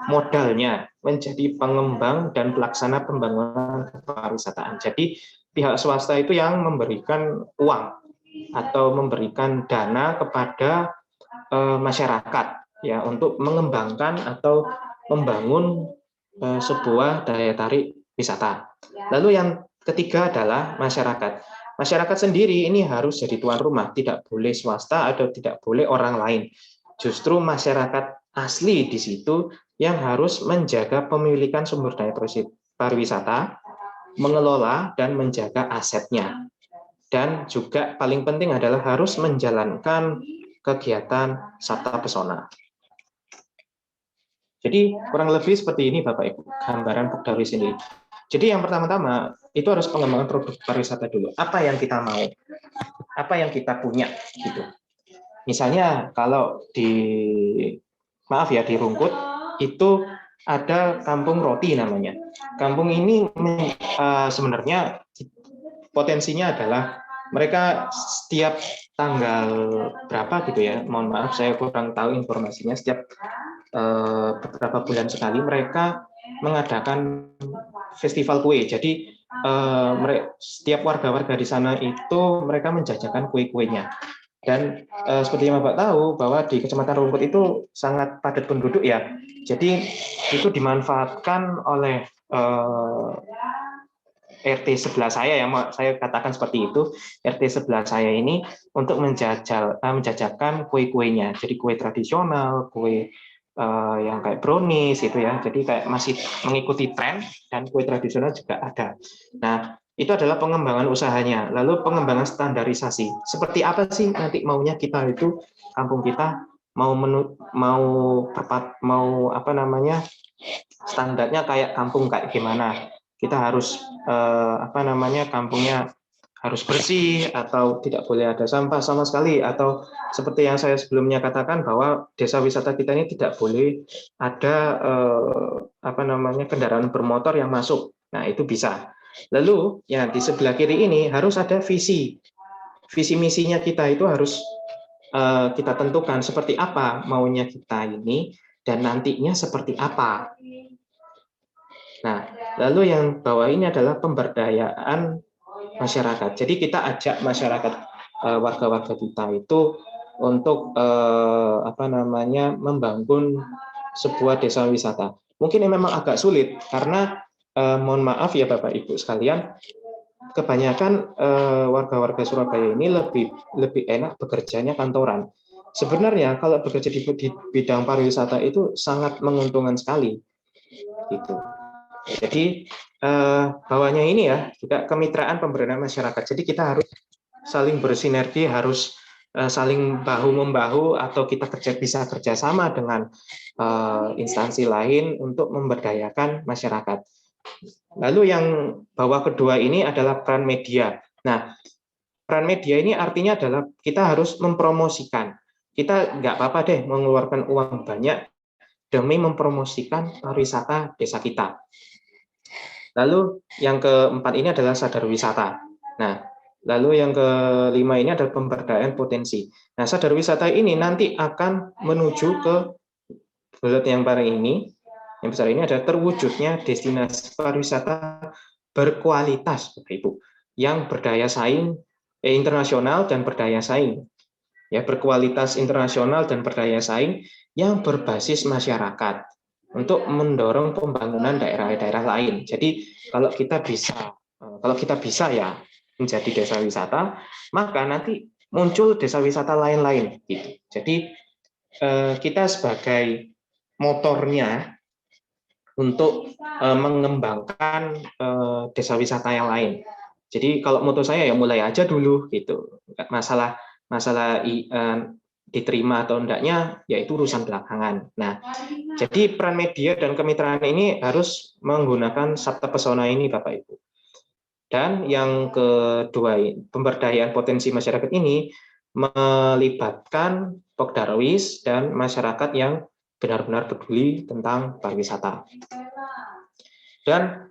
modalnya menjadi pengembang dan pelaksana pembangunan pariwisataan. Jadi pihak swasta itu yang memberikan uang atau memberikan dana kepada masyarakat ya untuk mengembangkan atau membangun sebuah daya tarik wisata. Lalu yang ketiga adalah masyarakat. Masyarakat sendiri ini harus jadi tuan rumah, tidak boleh swasta atau tidak boleh orang lain. Justru masyarakat asli di situ yang harus menjaga pemilikan sumber daya pariwisata, mengelola dan menjaga asetnya. Dan juga paling penting adalah harus menjalankan kegiatan Sabta Pesona. Jadi kurang lebih seperti ini Bapak Ibu, gambaran Pokdarwis ini. Jadi yang pertama-tama itu harus pengembangan produk pariwisata dulu. Apa yang kita mau? Apa yang kita punya gitu. Misalnya kalau di di Rungkut itu ada Kampung Roti namanya. Kampung ini sebenarnya potensinya adalah mereka setiap tanggal berapa gitu ya, mohon maaf saya kurang tahu informasinya, setiap beberapa bulan sekali mereka mengadakan festival kue. Jadi setiap warga-warga di sana itu mereka menjajakan kue-kuenya. Dan seperti yang Bapak tahu bahwa di Kecamatan Rungkut itu sangat padat penduduk ya. Jadi itu dimanfaatkan oleh RT sebelah saya ya, saya katakan seperti itu, RT sebelah saya ini untuk menjajakan kue-kuenya. Jadi kue tradisional, kue yang kayak brownies itu ya. Jadi kayak masih mengikuti tren dan kue tradisional juga ada. Nah, itu adalah pengembangan usahanya. Lalu pengembangan standarisasi. Seperti apa sih nanti maunya kita itu kampung kita mau standarnya kayak kampung kayak gimana? Kita harus kampungnya harus bersih atau tidak boleh ada sampah sama sekali, atau seperti yang saya sebelumnya katakan bahwa desa wisata kita ini tidak boleh ada kendaraan bermotor yang masuk. Nah, itu bisa. Lalu ya di sebelah kiri ini harus ada visi misinya kita itu harus kita tentukan seperti apa maunya kita ini dan nantinya seperti apa. Nah, lalu yang bawah ini adalah pemberdayaan masyarakat. Jadi kita ajak masyarakat, warga-warga kita itu untuk membangun sebuah desa wisata. Mungkin ini memang agak sulit karena mohon maaf ya Bapak Ibu sekalian, kebanyakan warga-warga Surabaya ini lebih enak bekerjanya kantoran. Sebenarnya kalau bekerja di bidang pariwisata itu sangat menguntungkan sekali, gitu. Jadi bawahnya ini ya juga kemitraan pemberdayaan masyarakat. Jadi kita harus saling bersinergi, harus saling bahu-membahu, atau kita bisa kerjasama dengan instansi lain untuk memberdayakan masyarakat. Lalu yang bawah kedua ini adalah peran media. Nah, peran media ini artinya adalah kita harus mempromosikan. Kita nggak apa-apa deh mengeluarkan uang banyak demi mempromosikan pariwisata desa kita. Lalu yang keempat ini adalah sadar wisata. Nah, lalu yang kelima ini adalah pemberdayaan potensi. Nah, sadar wisata ini nanti akan menuju ke bullet yang paling ini, yang besar ini adalah terwujudnya destinasi pariwisata berkualitas, Bapak Ibu, yang berdaya saing internasional dan berdaya saing. Ya, berkualitas internasional dan berdaya saing yang berbasis masyarakat, untuk mendorong pembangunan daerah-daerah lain. Jadi kalau kita bisa ya menjadi desa wisata, maka nanti muncul desa wisata lain-lain gitu. Jadi kita sebagai motornya untuk mengembangkan desa wisata yang lain. Jadi kalau moto saya ya mulai aja dulu gitu. Masalah diterima atau enggaknya yaitu urusan belakangan. Nah, jadi peran media dan kemitraan ini harus menggunakan Sabta Pesona ini Bapak Ibu. Dan yang kedua, pemberdayaan potensi masyarakat ini melibatkan Pokdarwis dan masyarakat yang benar-benar peduli tentang pariwisata. Dan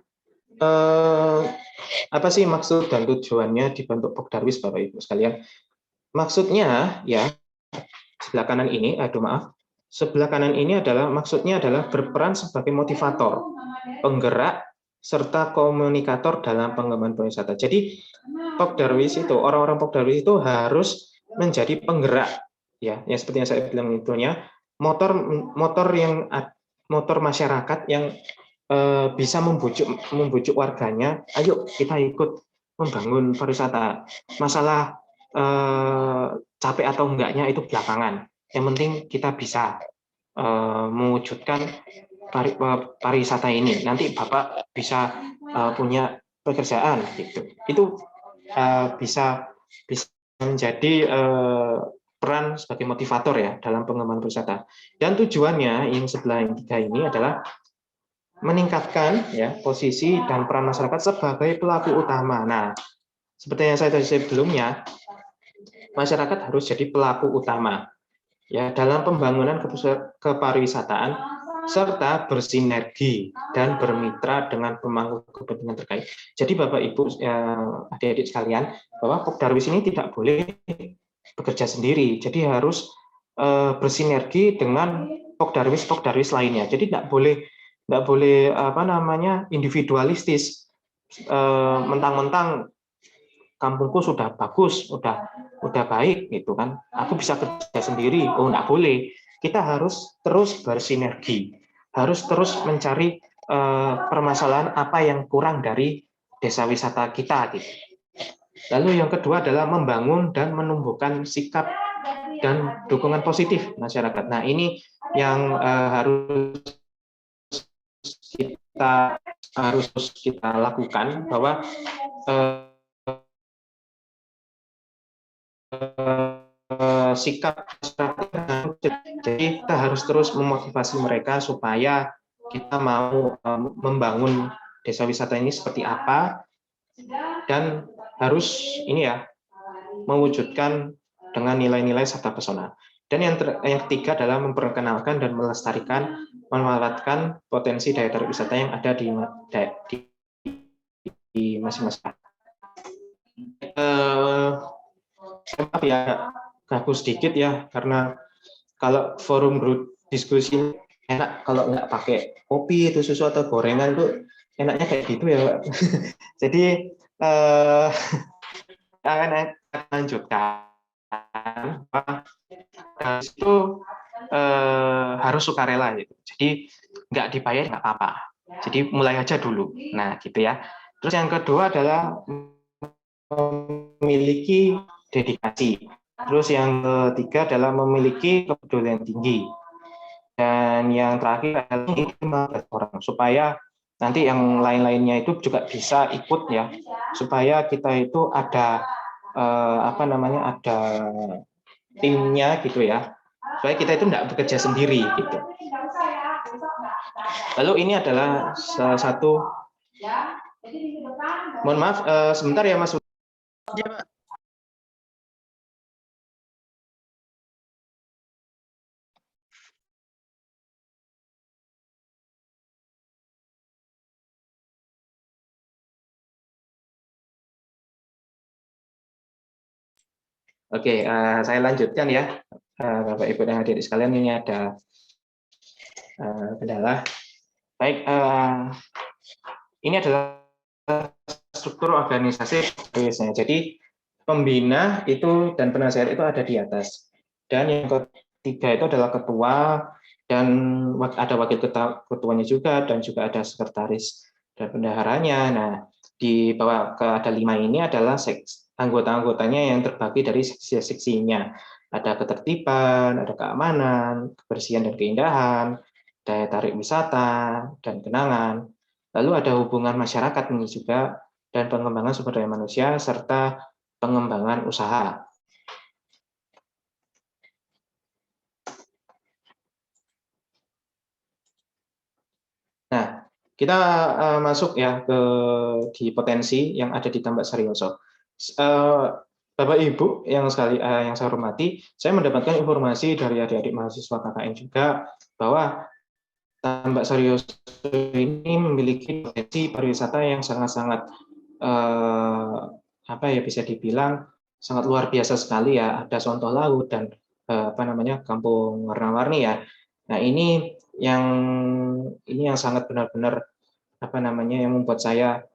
apa sih maksud dan tujuannya dibentuk Pokdarwis Bapak Ibu sekalian? Maksudnya ya sebelah kanan ini, sebelah kanan ini maksudnya adalah berperan sebagai motivator, penggerak, serta komunikator dalam pengembangan pariwisata. Jadi Pokdarwis itu, orang-orang Pokdarwis itu harus menjadi penggerak, ya seperti yang saya bilang itunya, motor masyarakat yang bisa membujuk warganya, ayo kita ikut membangun pariwisata. Masalah capek atau enggaknya itu belakangan. Yang penting kita bisa mewujudkan pariwisata ini. Nanti Bapak bisa punya pekerjaan gitu. Itu bisa menjadi peran sebagai motivator ya dalam pengembangan pariwisata. Dan tujuannya yang sebelah yang tiga ini adalah meningkatkan ya posisi dan peran masyarakat sebagai pelaku utama. Nah, seperti yang saya tadi sebelumnya, masyarakat harus jadi pelaku utama ya dalam pembangunan kepariwisataan serta bersinergi dan bermitra dengan pemangku kepentingan terkait. Jadi Bapak Ibu adik-adik sekalian, bahwa Pokdarwis ini tidak boleh bekerja sendiri. Jadi harus bersinergi dengan Pokdarwis lainnya. Jadi tidak boleh individualistis, mentang-mentang kampungku sudah bagus, udah baik gitu kan, aku bisa kerja sendiri. Oh, enggak boleh. Kita harus terus bersinergi, harus terus mencari permasalahan apa yang kurang dari desa wisata kita gitu. Lalu yang kedua adalah membangun dan menumbuhkan sikap dan dukungan positif masyarakat. Nah, ini yang harus kita lakukan, bahwa sikap masyarakat. Jadi kita harus terus memotivasi mereka supaya kita mau membangun desa wisata ini seperti apa, dan harus ini ya mewujudkan dengan nilai-nilai serta pesona. Dan yang ketiga adalah memperkenalkan dan melestarikan, memanfaatkan potensi daya tarik wisata yang ada di masing-masing. Maaf ya, gabut sedikit ya, karena kalau forum group diskusi enak kalau nggak pakai kopi itu susu atau gorengan, itu enaknya kayak gitu ya. Jadi akan lanjutkan. Itu harus sukarela gitu. Jadi nggak dibayar nggak apa-apa. Jadi mulai aja dulu. Nah gitu ya. Terus yang kedua adalah memiliki dedikasi. Terus yang ketiga adalah memiliki kepedulian tinggi. Dan yang terakhir adalah orang, supaya nanti yang lain-lainnya itu juga bisa ikut ya, supaya kita itu ada ada timnya gitu ya, supaya kita itu tidak bekerja sendiri gitu. Lalu ini adalah salah satu, mohon maaf sebentar ya Mas. Ya, Pak. Oke, saya lanjutkan ya, Bapak Ibu dan adik-adik sekalian. Ini ada kendala. Baik, ini adalah struktur organisasi. Jadi pembina itu dan penasehat itu ada di atas. Dan yang ketiga itu adalah ketua, dan ada wakil ketuanya juga, dan juga ada sekretaris dan bendaharanya. Nah, di bawah ada 5 ini adalah anggota-anggotanya yang terbagi dari seksi-seksinya. Ada ketertiban, ada keamanan, kebersihan dan keindahan, daya tarik wisata, dan kenangan. Lalu ada hubungan masyarakat ini juga, dan pengembangan sumber daya manusia, serta pengembangan usaha. Nah, kita masuk ya di potensi yang ada di Tambak Sarioso. Bapak Ibu yang saya hormati, saya mendapatkan informasi dari adik-adik mahasiswa KKN juga bahwa Tambak Sarioso ini memiliki potensi pariwisata yang sangat-sangat bisa dibilang sangat luar biasa sekali ya. Ada Sonto Laut dan kampung warna-warni ya. Nah, ini yang sangat benar-benar yang membuat saya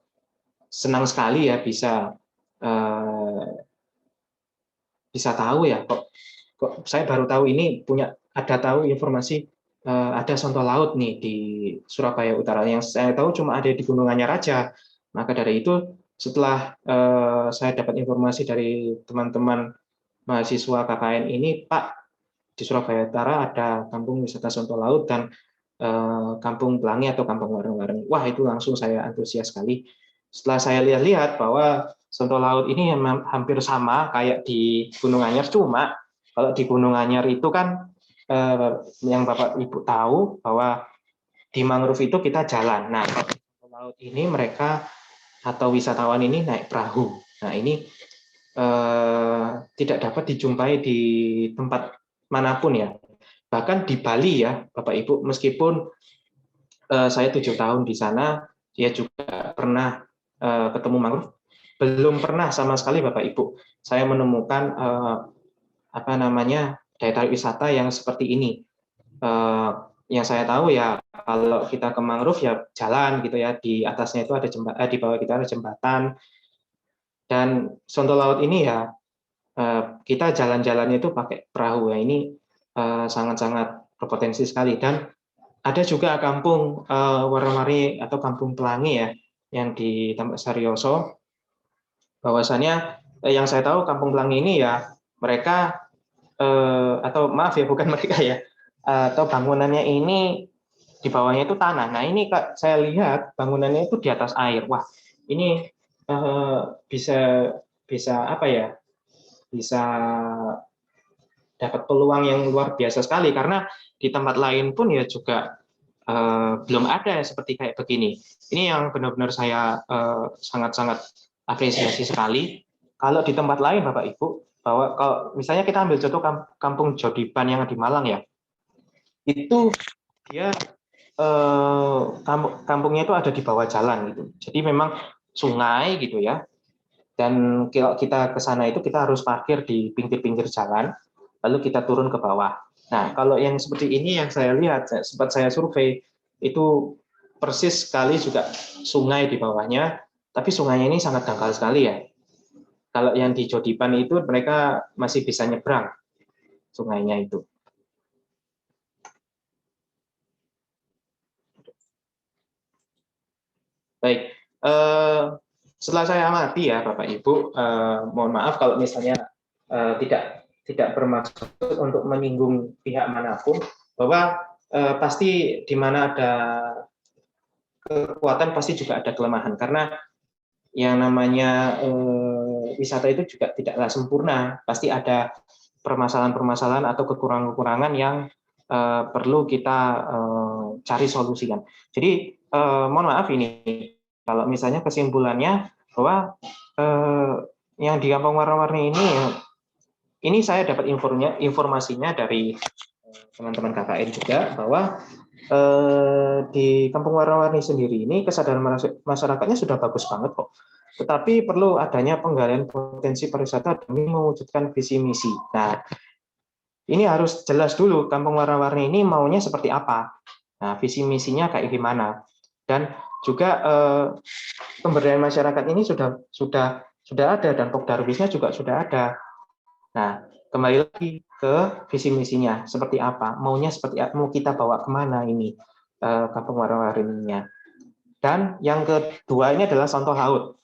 senang sekali ya bisa tahu ya, kok saya baru tahu ini tahu informasi ada Sonto Laut nih di Surabaya Utara. Yang saya tahu cuma ada di Gunung Anyar. Maka dari itu setelah saya dapat informasi dari teman-teman mahasiswa KKN ini, Pak, di Surabaya Utara ada Kampung Wisata Sonto Laut dan Kampung Pelangi atau Kampung Warna-Warni. Wah, itu langsung saya antusias sekali. Setelah saya lihat-lihat bahwa Sonto Laut ini hampir sama kayak di Gunung Anyar, cuma kalau di Gunung Anyar itu kan yang Bapak Ibu tahu bahwa di mangrove itu kita jalan. Nah, kalau di Sonto Laut ini mereka atau wisatawan ini naik perahu. Nah, ini tidak dapat dijumpai di tempat manapun ya. Bahkan di Bali ya, Bapak Ibu, meskipun saya 7 tahun di sana, dia juga pernah ketemu mangrove, belum pernah sama sekali Bapak Ibu saya menemukan daya tarik wisata yang seperti ini. Yang saya tahu ya, kalau kita ke mangrove ya jalan gitu ya, di atasnya itu ada jembatan, di bawah kita ada jembatan. Dan Sonto Laut ini ya kita jalan-jalannya itu pakai perahu ya. Ini sangat-sangat berpotensi sekali. Dan ada juga Kampung Warna-Warni atau Kampung Pelangi ya, yang di Tambak Sarioso. Bahwasannya yang saya tahu Kampung Pelangi ini ya mereka atau maaf ya bukan mereka ya, atau bangunannya ini di bawahnya itu tanah. Nah ini Kak, saya lihat bangunannya itu di atas air. Wah, ini bisa apa ya? Bisa dapat peluang yang luar biasa sekali, karena di tempat lain pun ya juga belum ada seperti kayak begini. Ini yang benar-benar saya sangat-sangat apresiasi sekali. Kalau di tempat lain Bapak Ibu, bahwa kalau misalnya kita ambil contoh Kampung Jodipan yang di Malang ya, itu dia kampungnya itu ada di bawah jalan gitu. Jadi memang sungai gitu ya. Dan kalau kita ke sana itu kita harus parkir di pinggir-pinggir jalan, lalu kita turun ke bawah. Nah, kalau yang seperti ini yang saya lihat, sempat saya survei, itu persis sekali juga sungai di bawahnya, tapi sungainya ini sangat dangkal sekali ya. Kalau yang di Jodipan itu mereka masih bisa nyebrang sungainya itu. Baik, setelah saya amati ya Bapak Ibu, mohon maaf kalau misalnya tidak bermaksud untuk menyinggung pihak manapun, bahwa pasti di mana ada kekuatan pasti juga ada kelemahan, karena yang namanya wisata itu juga tidaklah sempurna, pasti ada permasalahan-permasalahan atau kekurangan-kekurangan yang perlu kita cari solusikan. Jadi mohon maaf ini kalau misalnya kesimpulannya bahwa yang di Kampung Warna-Warni ini saya dapat informasinya dari teman-teman KKN juga, bahwa di Kampung Warna-Warni sendiri ini kesadaran masyarakatnya sudah bagus banget kok. Tetapi perlu adanya penggalian potensi pariwisata demi mewujudkan visi misi. Nah, ini harus jelas dulu Kampung Warna-Warni ini maunya seperti apa. Nah, visi misinya kayak gimana. Dan juga pemberdayaan masyarakat ini sudah ada, dan Pokdarwisnya juga sudah ada. Nah, kembali lagi ke visi misinya seperti apa, maunya seperti apa, mau kita bawa kemana ini Kampung Warna-Warninya. Dan yang kedua ini adalah Sonto Laut.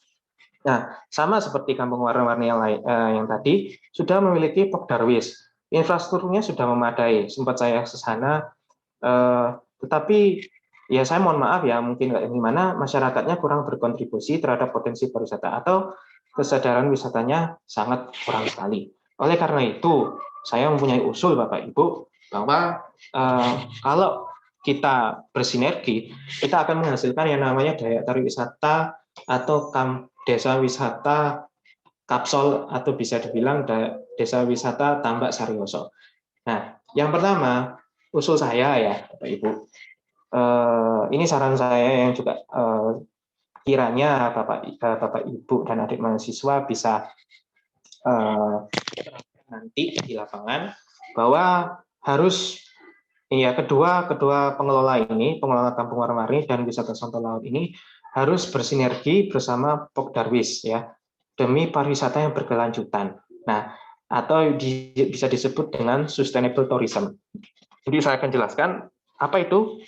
Nah, sama seperti Kampung Warna-Warni yang lain, yang tadi sudah memiliki Pokdarwis, infrastrukturnya sudah memadai. Sempat saya ke sana, tetapi ya saya mohon maaf ya, mungkin kayak gimana masyarakatnya kurang berkontribusi terhadap potensi pariwisata atau kesadaran wisatanya sangat kurang sekali. Oleh karena itu, saya mempunyai usul Bapak Ibu bahwa kalau kita bersinergi, kita akan menghasilkan yang namanya daya tarik wisata atau desa wisata Kapsol, atau bisa dibilang desa wisata Tambak Sarioso. Nah, yang pertama usul saya ya Bapak Ibu, ini saran saya yang juga kiranya Bapak Ibu dan adik mahasiswa bisa nanti di lapangan, bahwa harus ya kedua pengelola ini, pengelola Kampung Warna-Warni dan wisata Sonto Laut ini harus bersinergi bersama Pokdarwis ya, demi pariwisata yang berkelanjutan. Nah, atau bisa disebut dengan sustainable tourism. Jadi saya akan jelaskan apa itu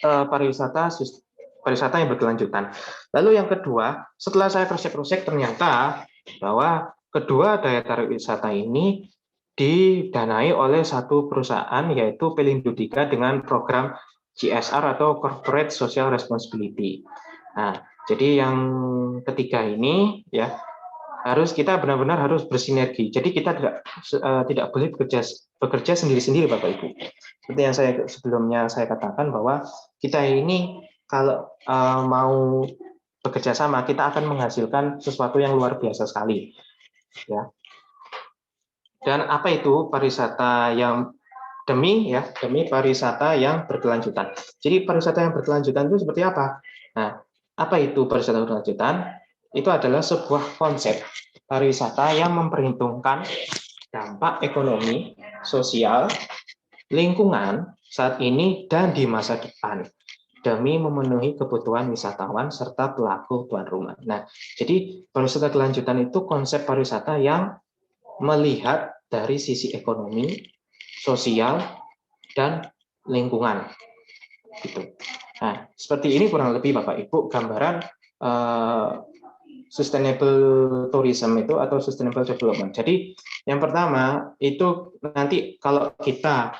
pariwisata yang berkelanjutan. Lalu yang kedua, setelah saya cross-check ternyata bahwa kedua daya tarik wisata ini didanai oleh satu perusahaan yaitu Pelindo Dika dengan program CSR atau Corporate Social Responsibility. Nah, jadi yang ketiga ini ya kita benar-benar harus bersinergi. Jadi kita tidak boleh bekerja sendiri-sendiri, Bapak Ibu. Seperti yang sebelumnya saya katakan bahwa kita ini kalau mau bekerja sama, kita akan menghasilkan sesuatu yang luar biasa sekali. Ya. Dan apa itu pariwisata yang demi pariwisata yang berkelanjutan. Jadi pariwisata yang berkelanjutan itu seperti apa? Nah, apa itu pariwisata berkelanjutan? Itu adalah sebuah konsep pariwisata yang memperhitungkan dampak ekonomi, sosial, lingkungan saat ini dan di masa depan demi memenuhi kebutuhan wisatawan serta pelaku tuan rumah. Nah, jadi pariwisata kelanjutan itu konsep pariwisata yang melihat dari sisi ekonomi, sosial, dan lingkungan. Gitu. Nah, seperti ini kurang lebih Bapak Ibu gambaran sustainable tourism itu atau sustainable development. Jadi yang pertama itu nanti kalau kita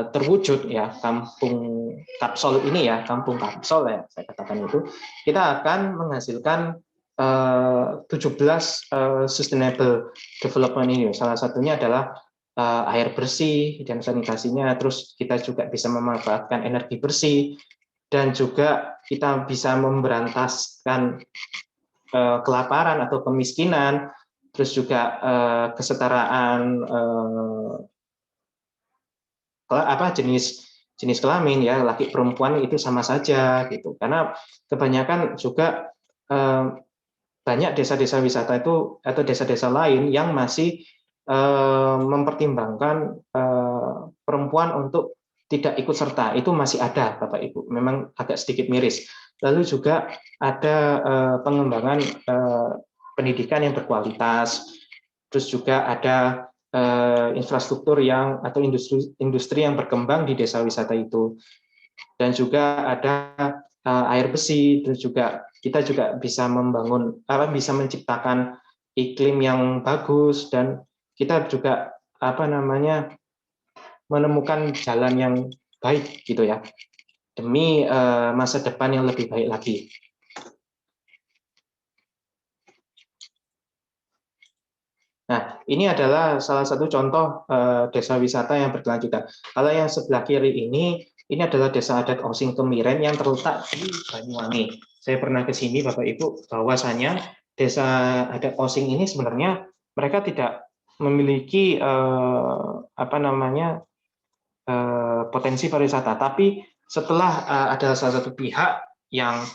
terwujud ya kampung kapsul ini ya, kampung kapsul ya saya katakan itu, kita akan menghasilkan 17 sustainable development ini. Salah satunya adalah air bersih dan sanitasinya, terus kita juga bisa memanfaatkan energi bersih dan juga kita bisa memberantaskan kelaparan atau kemiskinan, terus juga kesetaraan jenis kelamin ya, laki perempuan itu sama saja gitu. Karena kebanyakan juga banyak desa-desa wisata itu atau desa-desa lain yang masih mempertimbangkan perempuan untuk tidak ikut serta. Itu masih ada Bapak Ibu, memang agak sedikit miris. Lalu juga ada pengembangan pendidikan yang berkualitas, terus juga ada infrastruktur atau industri yang berkembang di desa wisata itu, dan juga ada air bersih, terus juga kita juga bisa bisa menciptakan iklim yang bagus, dan kita juga menemukan jalan yang baik gitu ya, demi masa depan yang lebih baik lagi. Nah, ini adalah salah satu contoh desa wisata yang berkelanjutan. Kalau yang sebelah kiri ini adalah desa adat Osing Kemiren yang terletak di Banyuwangi. Saya pernah ke sini, Bapak Ibu, bahwasanya desa adat Osing ini sebenarnya mereka tidak memiliki potensi pariwisata, tapi setelah ada salah satu pihak yang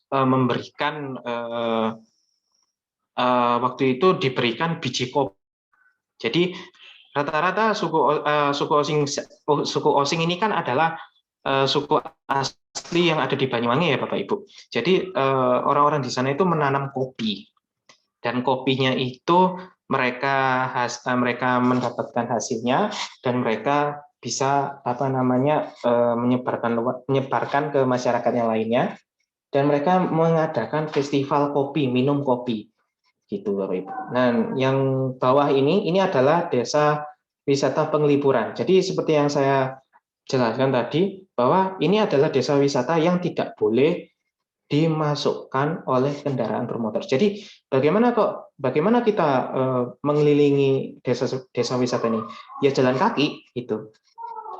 memberikan waktu itu diberikan biji kopi. Jadi rata-rata suku Osing ini kan adalah suku asli yang ada di Banyuwangi ya Bapak Ibu. Jadi orang-orang di sana itu menanam kopi, dan kopinya itu mereka mendapatkan hasilnya dan mereka bisa menyebarkan ke masyarakat yang lainnya, dan mereka mengadakan festival kopi, minum kopi. Gitu Bapak Ibu. Nah, yang bawah ini adalah desa wisata Penglipuran. Jadi seperti yang saya jelaskan tadi, bahwa ini adalah desa wisata yang tidak boleh dimasukkan oleh kendaraan bermotor. Jadi bagaimana kita mengelilingi desa wisata ini? Ya jalan kaki gitu,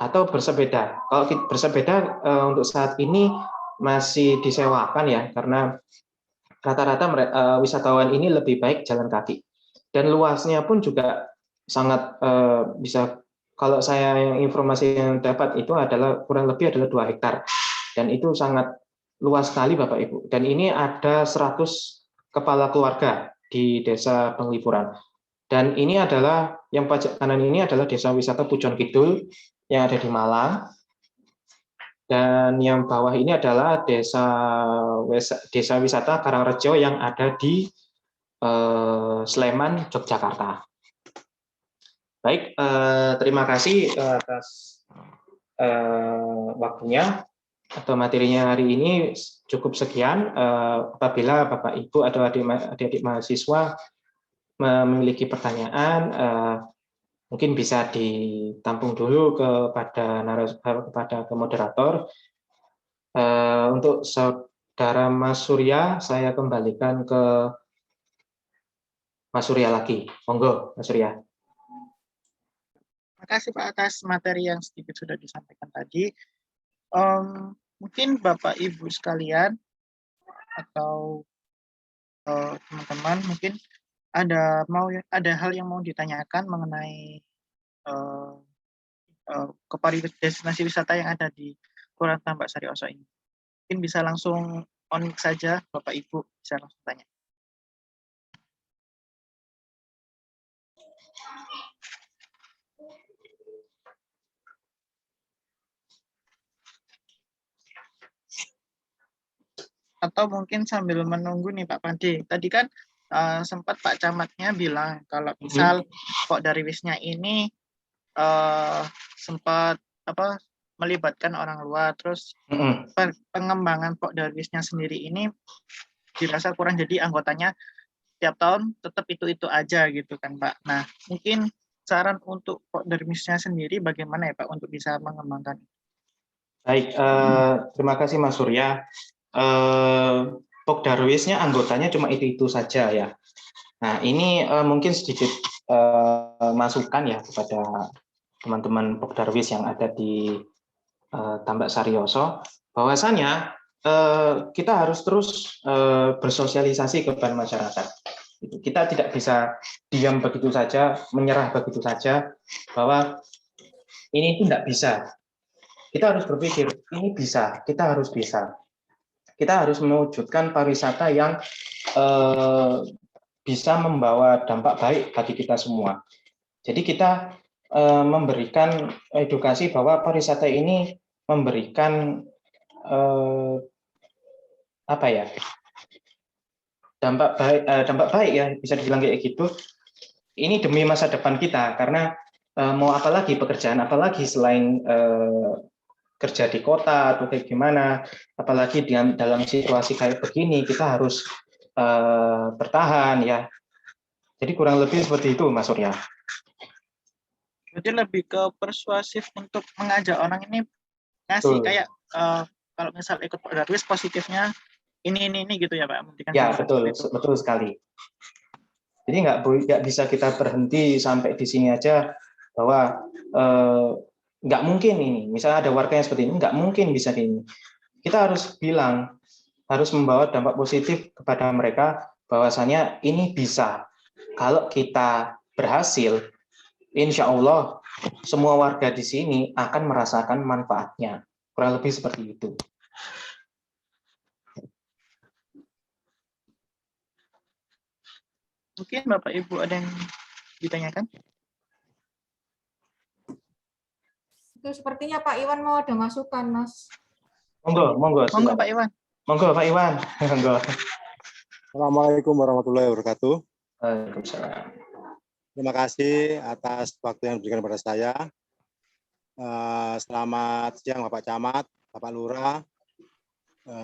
atau bersepeda. Kalau bersepeda untuk saat ini masih disewakan ya, karena rata-rata wisatawan ini lebih baik jalan kaki, dan luasnya pun juga sangat bisa, kalau saya informasi yang dapat itu adalah kurang lebih adalah 2 hektar, dan itu sangat luas sekali Bapak Ibu. Dan ini ada 100 kepala keluarga di desa Penglipuran, dan ini adalah yang pojok kanan ini adalah desa wisata Pujon Kidul yang ada di Malang. Dan yang bawah ini adalah desa wisata Karangrejo yang ada di Sleman, Yogyakarta. Baik, terima kasih atas waktunya atau materinya hari ini. Cukup sekian. Apabila Bapak Ibu atau adik-adik mahasiswa memiliki pertanyaan, mungkin bisa ditampung dulu kepada moderator. Untuk Saudara Mas Surya, saya kembalikan ke Mas Surya lagi. Monggo, Mas Surya. Terima kasih Pak atas materi yang sedikit sudah disampaikan tadi. Mungkin Bapak Ibu sekalian atau teman-teman mungkin ada hal yang mau ditanyakan mengenai destinasi wisata yang ada di Kelurahan Tambak Sari Oso ini. Mungkin bisa langsung on mic saja, Bapak Ibu bisa langsung tanya. Atau mungkin sambil menunggu nih Pak Pandi. Tadi kan sempat Pak Camatnya bilang kalau misal Pok Darwisnya ini sempat melibatkan orang luar, terus pengembangan Pok Darwisnya sendiri ini dirasa kurang, jadi anggotanya tiap tahun tetap itu aja gitu kan Pak. Nah mungkin saran untuk Pok Darwisnya sendiri bagaimana ya Pak untuk bisa mengembangkan? Baik, terima kasih Mas Surya. Pok Darwisnya anggotanya cuma itu saja ya. Nah ini mungkin sedikit masukan ya kepada teman-teman Pok Darwis yang ada di Tambak Sari Oso, bahwasanya kita harus terus bersosialisasi kepada masyarakat. Kita tidak bisa diam begitu saja, menyerah begitu saja, bahwa ini itu tidak bisa. Kita harus berpikir, ini bisa, kita harus bisa. Kita harus mewujudkan pariwisata yang bisa membawa dampak baik bagi kita semua. Jadi kita memberikan edukasi bahwa pariwisata ini memberikan dampak baik ya, bisa dibilang kayak gitu. Ini demi masa depan kita, karena mau apa lagi pekerjaan apalagi selain kerja di kota atau kayak gimana, apalagi dalam situasi kayak begini kita harus bertahan ya. Jadi kurang lebih seperti itu Mas Surya. Jadi lebih ke persuasif untuk mengajak orang ini ngasih kayak kalau misal ikut Pak Darwis positifnya ini gitu ya Pak. Ya betul sekali. Jadi nggak bisa kita berhenti sampai di sini aja bahwa nggak mungkin ini. Misalnya ada warga yang seperti ini, nggak mungkin bisa ini. Kita harus bilang, harus membawa dampak positif kepada mereka bahwasanya ini bisa. Kalau kita berhasil, insya Allah semua warga di sini akan merasakan manfaatnya. Kurang lebih seperti itu. Mungkin Bapak Ibu ada yang ditanyakan? Itu sepertinya Pak Iwan mau ada masukan, Mas. Monggo Pak Iwan. Monggo Pak Iwan. Monggo. Assalamualaikum warahmatullahi wabarakatuh. Waalaikumsalam. Terima kasih atas waktu yang diberikan kepada saya. Selamat siang Bapak Camat, Bapak Lurah,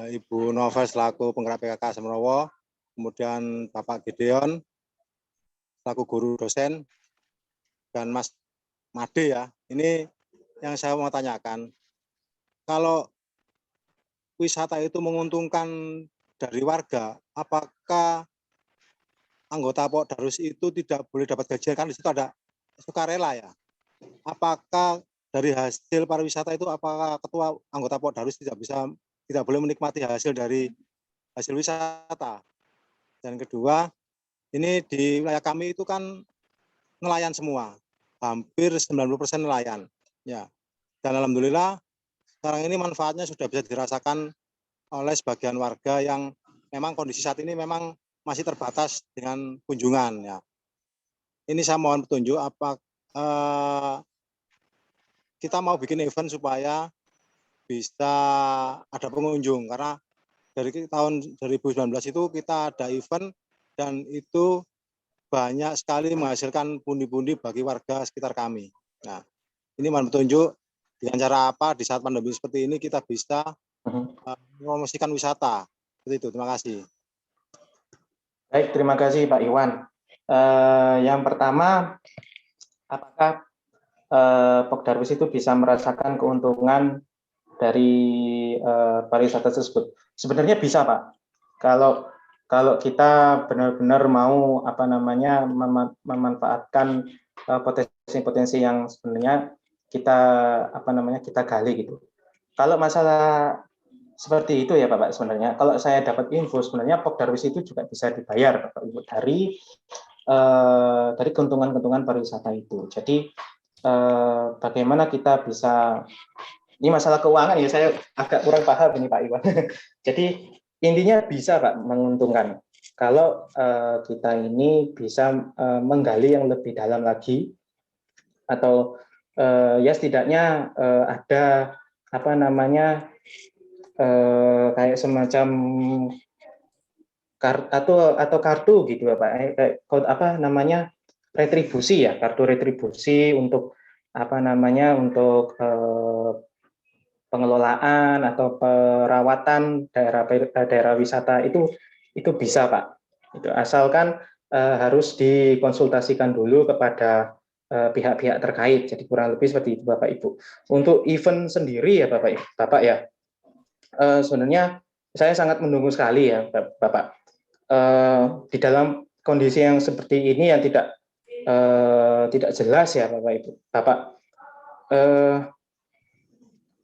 Ibu Novel selaku penggerak PKK Semrowo, kemudian Bapak Gideon selaku guru dosen, dan Mas Made ya. Ini yang saya mau tanyakan. Kalau wisata itu menguntungkan dari warga, apakah anggota Pok Darwis itu tidak boleh dapat gajian? Kan di situ ada sukarela ya. Apakah dari hasil pariwisata itu, apakah ketua anggota Pok Darwis tidak boleh menikmati hasil dari hasil wisata? Dan kedua, ini di wilayah kami itu kan nelayan semua, hampir 90% nelayan. Ya. Dan alhamdulillah sekarang ini manfaatnya sudah bisa dirasakan oleh sebagian warga yang memang kondisi saat ini memang masih terbatas dengan kunjungan ya. Ini saya mohon petunjuk apa kita mau bikin event supaya bisa ada pengunjung, karena dari tahun 2019 itu kita ada event dan itu banyak sekali menghasilkan pundi-pundi bagi warga sekitar kami. Nah, ini mohon petunjuk dengan cara apa di saat pandemi seperti ini kita bisa mempromosikan wisata. Seperti itu. Terima kasih. Baik, terima kasih Pak Iwan. Yang pertama, apakah Pokdarwis itu bisa merasakan keuntungan dari pariwisata tersebut? Sebenarnya bisa, Pak. Kalau kita benar-benar mau memanfaatkan potensi-potensi yang sebenarnya kita gali gitu. Kalau masalah seperti itu ya Bapak, sebenarnya kalau saya dapat info sebenarnya Pokdarwis itu juga bisa dibayar Bapak Ibu dari keuntungan-keuntungan pariwisata itu. Jadi bagaimana kita bisa, ini masalah keuangan ya, saya agak kurang paham ini Pak Iwan. Jadi intinya bisa Pak menguntungkan kalau kita ini bisa menggali yang lebih dalam lagi, atau ya setidaknya ada kayak semacam kartu gitu Pak, kayak retribusi ya, kartu retribusi untuk untuk pengelolaan atau perawatan daerah wisata itu bisa Pak. Itu asalkan harus dikonsultasikan dulu kepada pihak-pihak terkait. Jadi kurang lebih seperti itu Bapak Ibu. Untuk event sendiri ya Bapak ya, sebenarnya saya sangat menunggu sekali ya Bapak. Di dalam kondisi yang seperti ini yang tidak jelas ya Bapak.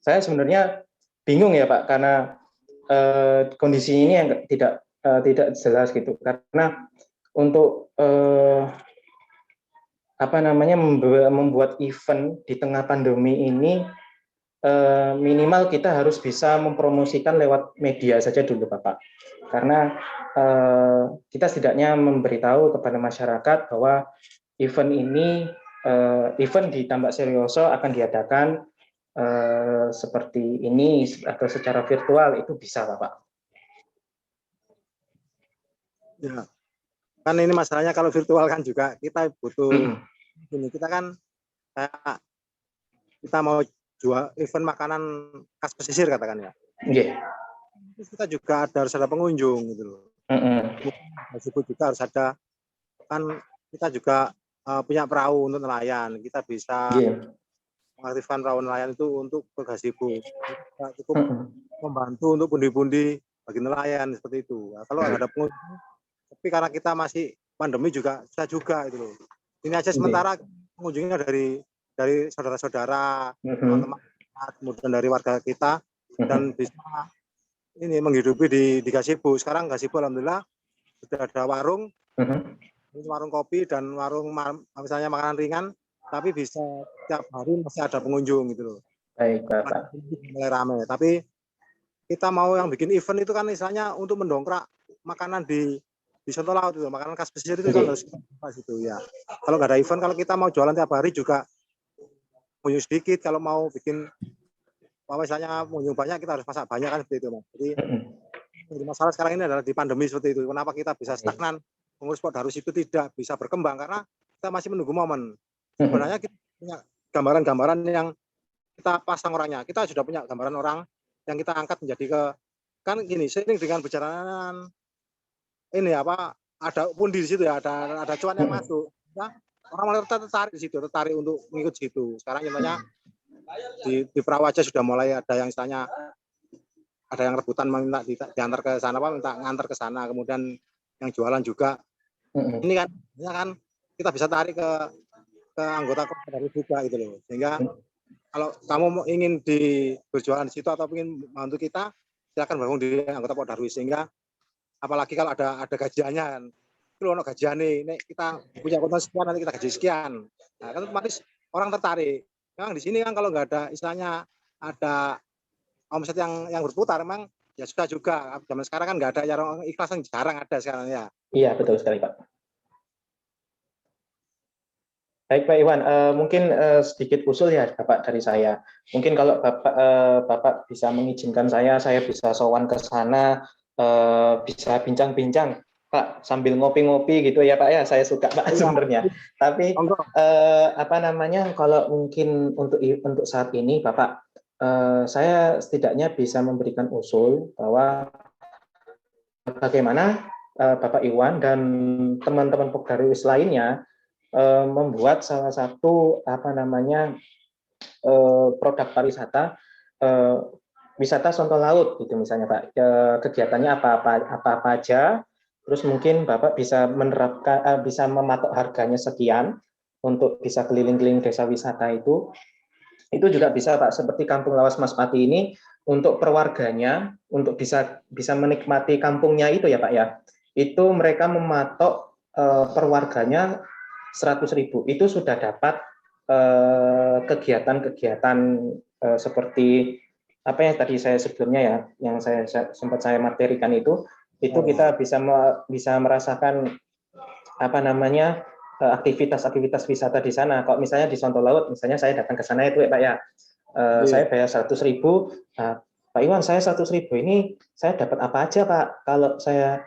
Saya sebenarnya bingung ya Pak, karena kondisi ini yang tidak jelas gitu. Karena untuk membuat event di tengah pandemi ini, minimal kita harus bisa mempromosikan lewat media saja dulu Bapak. Karena kita setidaknya memberitahu kepada masyarakat bahwa event ini, event di Tambak Serioso akan diadakan seperti ini atau secara virtual, itu bisa Bapak. Ya, kan ini masalahnya kalau virtual kan juga kita butuh ini, kita kan kita mau jual event makanan khas pesisir katakan ya. Yeah. Kita juga harus ada pengunjung gitu loh. Juga harus ada, kan kita juga punya perahu untuk nelayan, kita bisa mengaktifkan perahu nelayan itu untuk ke gazebo. Kita cukup membantu untuk pundi-pundi bagi nelayan seperti itu. Nah, kalau ada pengunjung, tapi karena kita masih pandemi juga susah juga itu loh. Ini aja sementara pengunjungnya dari saudara-saudara, teman-teman, kemudian dari warga kita, dan bisa ini menghidupi di gazebo. Sekarang gazebo alhamdulillah sudah ada warung, warung kopi dan warung misalnya makanan ringan, tapi bisa tiap hari masih ada pengunjung gitu loh. Baik Bapak. Mulai ramai. Tapi kita mau yang bikin event itu kan misalnya untuk mendongkrak makanan di Sonto Laut itu, makanan khas pesisir itu kan harus itu ya. Kalau nggak ada event, kalau kita mau jualan tiap hari juga pengunjung sedikit. Kalau mau bikin misalnya pengunjung banyak, kita harus masak banyak kan seperti itu Mas. Jadi masalah sekarang ini adalah di pandemi seperti itu. Kenapa kita bisa stagnan? Pengurus Pokdarwis itu tidak bisa berkembang karena kita masih menunggu momen. Sebenarnya kita punya gambaran-gambaran yang kita pasang orangnya. Kita sudah punya gambaran orang yang kita angkat menjadi kan gini, seiring dengan berjalan ini ada pundi di situ ya, ada cuan yang masuk. Ya, orang malah tertarik di situ, tertarik untuk mengikut situ. Sekarang contohnya di perahu aja sudah mulai ada yang istilahnya, ada yang rebutan minta diantar ke sana, minta ngantar ke sana, kemudian yang jualan juga. Ini kan kita bisa tarik ke anggota Pokdarwis juga gitu loh. Sehingga kalau kamu ingin berjualan di situ atau ingin membantu kita, silakan bergabung di anggota Pokdarwis. Sehingga apalagi kalau ada gajiannya kan, itu ono gajiannya, ini kita punya konten sekian, nanti kita gaji sekian. Nah, kan otomatis orang tertarik. Memang di sini kan kalau nggak ada istilahnya ada omset yang berputar, memang ya sudah juga. Zaman sekarang kan nggak ada yang ikhlas, yang jarang ada sekarang ya. Iya betul sekali Pak. Baik Pak Iwan, mungkin sedikit usul ya Bapak dari saya. Mungkin kalau Bapak bisa mengizinkan saya bisa sowan ke sana, bisa bincang-bincang Pak, sambil ngopi-ngopi gitu ya Pak ya. Saya suka Pak sebenarnya. Tapi kalau mungkin untuk saat ini Bapak, saya setidaknya bisa memberikan usul bahwa bagaimana Bapak Iwan dan teman-teman Pogdarius lainnya membuat salah satu produk pariwisata, wisata Sonto Laut gitu misalnya Pak. Kegiatannya apa aja, terus mungkin Bapak bisa menerapkan, bisa mematok harganya sekian untuk bisa keliling-keliling desa wisata itu juga bisa Pak, seperti Kampung Lawas Mas Pati ini untuk perwarganya, untuk bisa menikmati kampungnya itu ya Pak ya, itu mereka mematok perwarganya 100.000, itu sudah dapat kegiatan-kegiatan seperti apa yang tadi saya sebelumnya ya, yang sempat saya materikan itu kita bisa merasakan aktivitas-aktivitas wisata di sana. Kalau misalnya di Sonto Laut, misalnya saya datang ke sana itu ya Pak ya, saya bayar 100.000. Nah, Pak Iwan, saya 100.000 ini saya dapat apa aja Pak kalau saya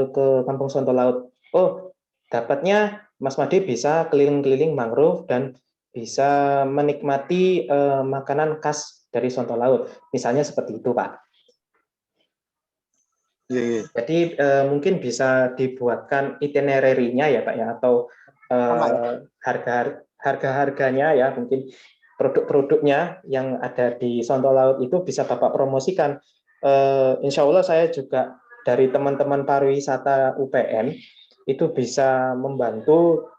ke Kampung Sonto Laut? Oh, dapatnya Mas Made bisa keliling-keliling mangrove dan bisa menikmati makanan khas dari Sonto Laut. Misalnya seperti itu Pak. Jadi mungkin bisa dibuatkan itinerary-nya ya Pak ya, atau harga-harganya ya, mungkin produk-produknya yang ada di Sonto Laut itu bisa Bapak promosikan. Insya Allah saya juga dari teman-teman pariwisata UPN itu bisa membantu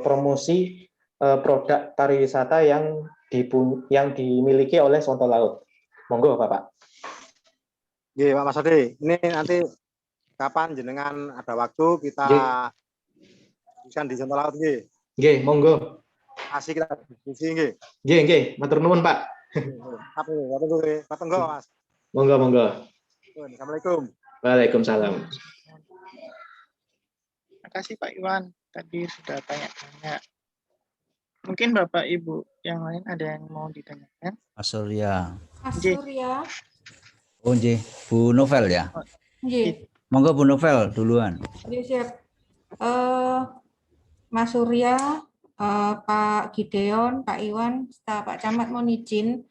promosi produk pariwisata yang dimiliki oleh Sonto Laut. Monggo Bapak. Nggih, Pak Mas Ade, ini nanti kapan jenengan ada waktu kita bisa di Sonto Laut nggih. Nggih, monggo. Asik kita diskusi nggih. Nggih, matur nuwun Pak. Pak Tenggo Mas. Monggo. Assalamualaikum. Waalaikumsalam. Terima kasih Pak Iwan, tadi sudah tanya-tanya. Mungkin Bapak Ibu yang lain ada yang mau ditanyakan? Mas Surya. Mas Surya. Oh, nggih, Bu Novel ya. Nggih. Monggo Bu Novel duluan. Siap. Mas Surya, Pak Gideon, Pak Iwan, Pak Camat mohon izin.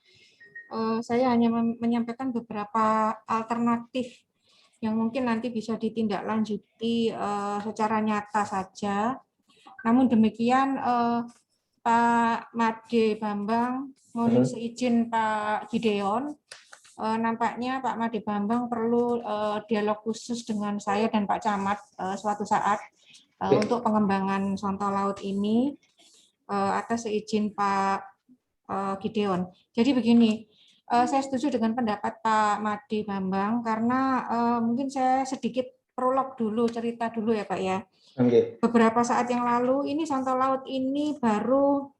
Saya hanya menyampaikan beberapa alternatif yang mungkin nanti bisa ditindaklanjuti secara nyata saja. Namun demikian, Pak Made Bambang, mohon seizin Pak Gideon, nampaknya Pak Made Bambang perlu dialog khusus dengan saya dan Pak Camat suatu saat untuk pengembangan Sonto Laut ini atas seizin Pak Gideon. Jadi begini, saya setuju dengan pendapat Pak Made Bambang karena mungkin saya sedikit prolog dulu, cerita dulu ya Pak ya. Beberapa saat yang lalu ini Sonto Laut ini baru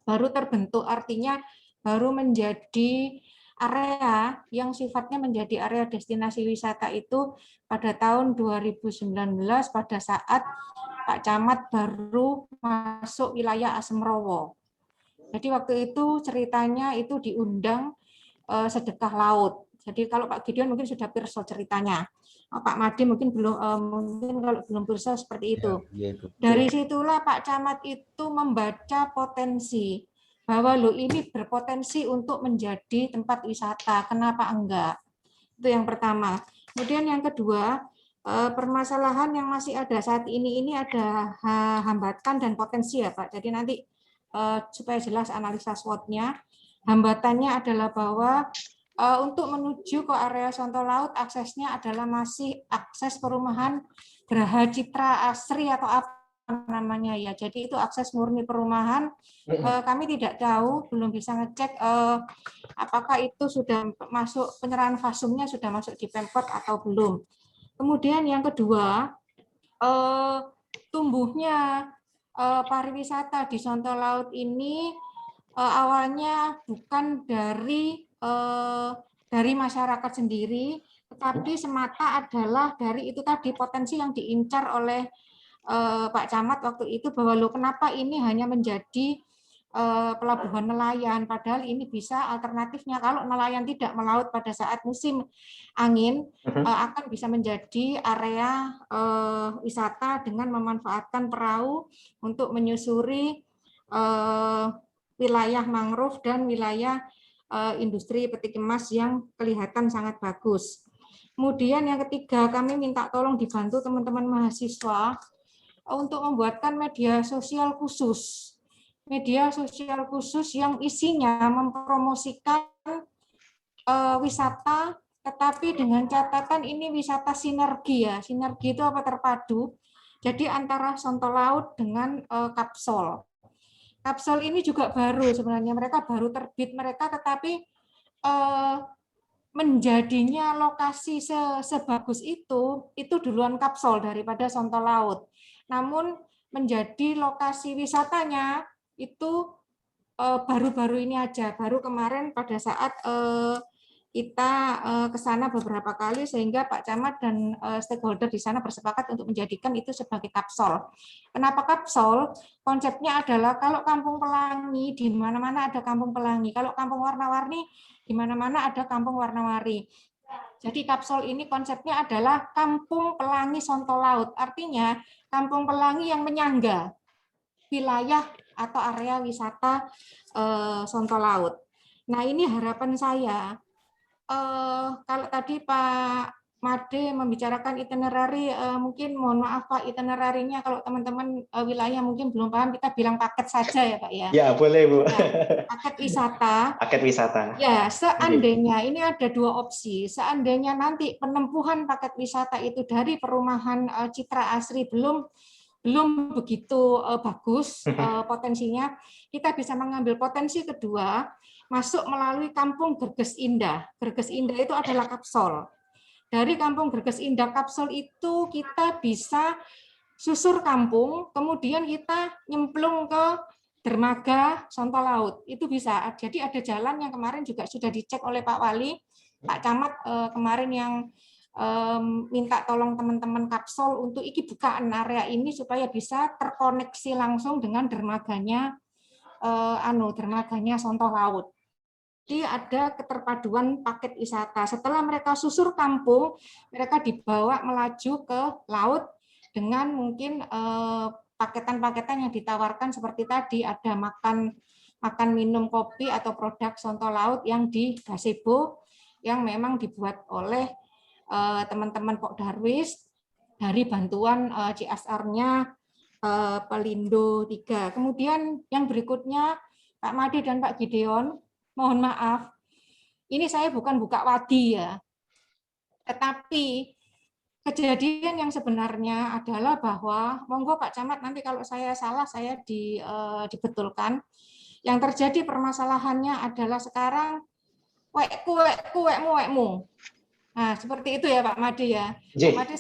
terbentuk, artinya baru menjadi area yang sifatnya menjadi area destinasi wisata itu pada tahun 2019 pada saat Pak Camat baru masuk wilayah Asemrowo. Jadi waktu itu ceritanya itu diundang sedekah laut. Jadi kalau Pak Gideon mungkin sudah pirsa ceritanya. Pak Made mungkin belum, mungkin kalau belum pirsa seperti itu. Dari situlah Pak Camat itu membaca potensi bahwa lo ini berpotensi untuk menjadi tempat wisata. Kenapa enggak? Itu yang pertama. Kemudian yang kedua, permasalahan yang masih ada saat ini ada hambatan dan potensi ya Pak. Jadi nanti supaya jelas analisa SWOT-nya, hambatannya adalah bahwa untuk menuju ke area Sonto Laut aksesnya adalah masih akses perumahan Geraha Citra Asri atau apa namanya ya. Jadi itu akses murni perumahan. Kami tidak tahu, belum bisa ngecek apakah itu sudah masuk penyerahan fasumnya sudah masuk di Pemkot atau belum. Kemudian yang kedua, tumbuhnya pariwisata di Sonto Laut ini awalnya bukan dari masyarakat sendiri, tetapi semata adalah dari itu tadi potensi yang diincar oleh Pak Camat waktu itu bahwa lo kenapa ini hanya menjadi pelabuhan nelayan, padahal ini bisa alternatifnya kalau nelayan tidak melaut pada saat musim angin akan bisa menjadi area wisata dengan memanfaatkan perahu untuk menyusuri wilayah mangrove dan wilayah industri peti kemas yang kelihatan sangat bagus. Kemudian yang ketiga, kami minta tolong dibantu teman-teman mahasiswa untuk membuatkan media sosial khusus. Media sosial khusus yang isinya mempromosikan wisata, tetapi dengan catatan ini wisata sinergi ya. Sinergi itu apa? Terpadu. Jadi antara Sonto Laut dengan Kapsol. Kapsol ini juga baru sebenarnya, mereka baru terbit mereka, tetapi menjadinya lokasi sebagus itu duluan Kapsol daripada Sonto Laut. Namun menjadi lokasi wisatanya itu baru-baru ini aja, baru kemarin pada saat kita ke sana beberapa kali sehingga Pak Camat dan stakeholder di sana bersepakat untuk menjadikan itu sebagai Kapsol. Kenapa Kapsol? Konsepnya adalah kalau Kampung Pelangi di mana-mana ada Kampung Pelangi, kalau Kampung Warna-Warni di mana-mana ada Kampung Warna-Warni. Jadi Kapsol ini konsepnya adalah Kampung Pelangi Sonto Laut, artinya Kampung Pelangi yang menyangga wilayah atau area wisata Sonto Laut. Nah, ini harapan saya. Kalau tadi Pak Made membicarakan itinerary, mungkin mohon maaf Pak, itinerary-nya kalau teman-teman wilayah mungkin belum paham, kita bilang paket saja ya Pak ya. Ya, boleh Bu. Ya, paket wisata. Paket wisata. Ya, seandainya ini ada dua opsi. Seandainya nanti penempuhan paket wisata itu dari perumahan Citra Asri belum begitu bagus potensinya, kita bisa mengambil potensi kedua, masuk melalui Kampung Gerges Indah. Gerges Indah itu adalah Kapsol. Dari Kampung Gerges Indah Kapsol itu kita bisa susur kampung, kemudian kita nyemplung ke dermaga Sonto Laut. Itu bisa. Jadi ada jalan yang kemarin juga sudah dicek oleh Pak Wali, Pak Camat kemarin yang minta tolong teman-teman Kapsol untuk bukaan area ini supaya bisa terkoneksi langsung dengan dermaganya dermaganya Sonto Laut. Jadi ada keterpaduan paket wisata. Setelah mereka susur kampung, mereka dibawa melaju ke laut dengan mungkin paketan-paketan yang ditawarkan seperti tadi, ada makan minum kopi atau produk Sonto Laut yang di gazebo yang memang dibuat oleh teman-teman Pok Darwis dari bantuan CSR-nya Pelindo 3. Kemudian yang berikutnya Pak Made dan Pak Gideon, mohon maaf, ini saya bukan buka wadi ya, tetapi kejadian yang sebenarnya adalah bahwa, monggo Pak Camat nanti kalau saya salah saya dibetulkan. Yang terjadi permasalahannya adalah sekarang wekmu. Nah, seperti itu ya Pak Made ya. Pak Made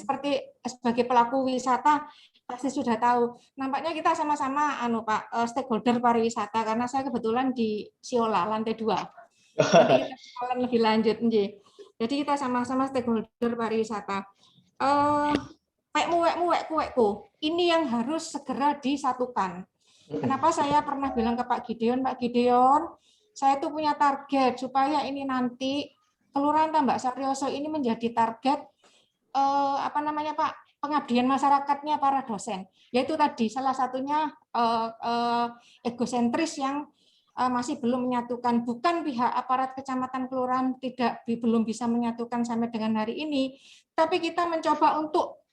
sebagai pelaku wisata pasti sudah tahu. Nampaknya kita sama-sama Pak stakeholder pariwisata karena saya kebetulan di Siola lantai 2. Nanti kita kenalan lebih lanjut, nggih. Jadi kita sama-sama stakeholder pariwisata. Wekku. Ini yang harus segera disatukan. Kenapa saya pernah bilang ke Pak Gideon, saya tuh punya target supaya ini nanti Kelurahan Tambak Saryoso ini menjadi target Pak, pengabdian masyarakatnya para dosen. Yaitu tadi salah satunya egosentris yang masih belum menyatukan, bukan pihak aparat kecamatan kelurahan belum bisa menyatukan sampai dengan hari ini, tapi kita mencoba untuk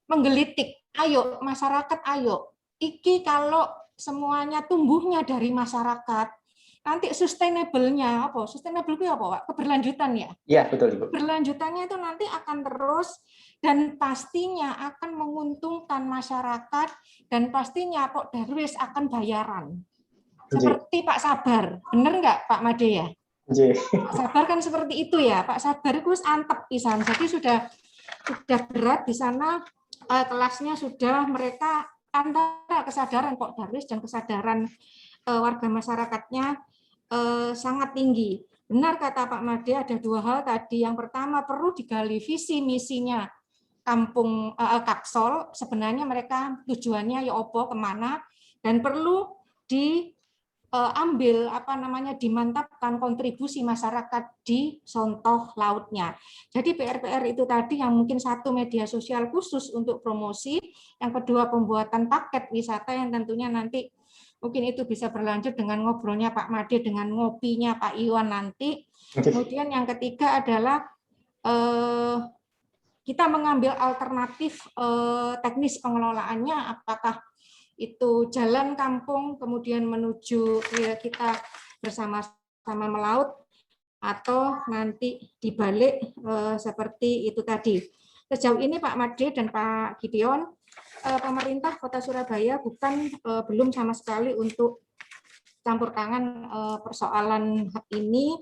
menggelitik. Ayo masyarakat, ayo. Iki kalau semuanya tumbuhnya dari masyarakat, nanti sustainable-nya apa? Sustainable itu apa, Pak? Keberlanjutan ya? Iya, betul, Ibu. Keberlanjutannya itu nanti akan terus dan pastinya akan menguntungkan masyarakat dan pastinya Pak Darwis akan bayaran. Seperti Pak Sabar, benar nggak Pak Made ya? Pak Sabar kan seperti itu ya, Pak Sabar itu antep pisan. Jadi sudah berat di sana, kelasnya sudah mereka antara kesadaran Pak Darwis dan kesadaran warga masyarakatnya sangat tinggi. Benar kata Pak Made, ada dua hal tadi. Yang pertama perlu digali visi misinya Kampung Kapsol. Sebenarnya mereka tujuannya ya opo kemana dan perlu diambil dimantapkan kontribusi masyarakat di Sonto Lautnya. Jadi PR itu tadi yang mungkin satu media sosial khusus untuk promosi, yang kedua pembuatan paket wisata yang tentunya nanti mungkin itu bisa berlanjut dengan ngobrolnya Pak Made dengan ngopinya Pak Iwan nanti. Kemudian yang ketiga adalah kita mengambil alternatif teknis pengelolaannya, apakah itu jalan kampung kemudian menuju kita bersama-sama melaut, atau nanti dibalik seperti itu tadi. Sejauh ini Pak Made dan Pak Gideon, pemerintah Kota Surabaya belum sama sekali untuk campur tangan persoalan ini,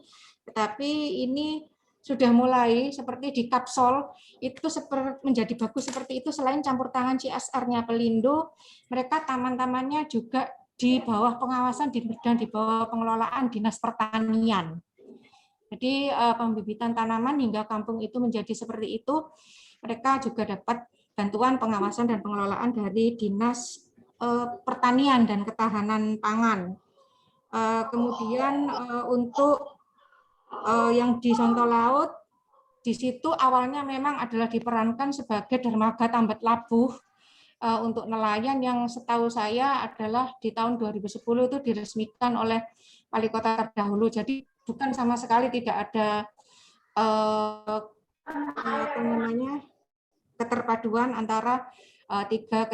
tetapi ini sudah mulai seperti di Kapsol itu menjadi bagus seperti itu. Selain campur tangan CSR-nya Pelindo, mereka taman-tamannya juga di bawah pengawasan dan di bawah pengelolaan Dinas Pertanian. Jadi pembibitan tanaman hingga kampung itu menjadi seperti itu, mereka juga dapat bantuan pengawasan dan pengelolaan dari Dinas Pertanian dan Ketahanan Pangan. Kemudian untuk yang di Sonto Laut, di situ awalnya memang adalah diperankan sebagai dermaga Tambat Labuh untuk nelayan yang setahu saya adalah di tahun 2010 itu diresmikan oleh Wali Kota terdahulu. Jadi bukan sama sekali tidak ada keterpaduan antara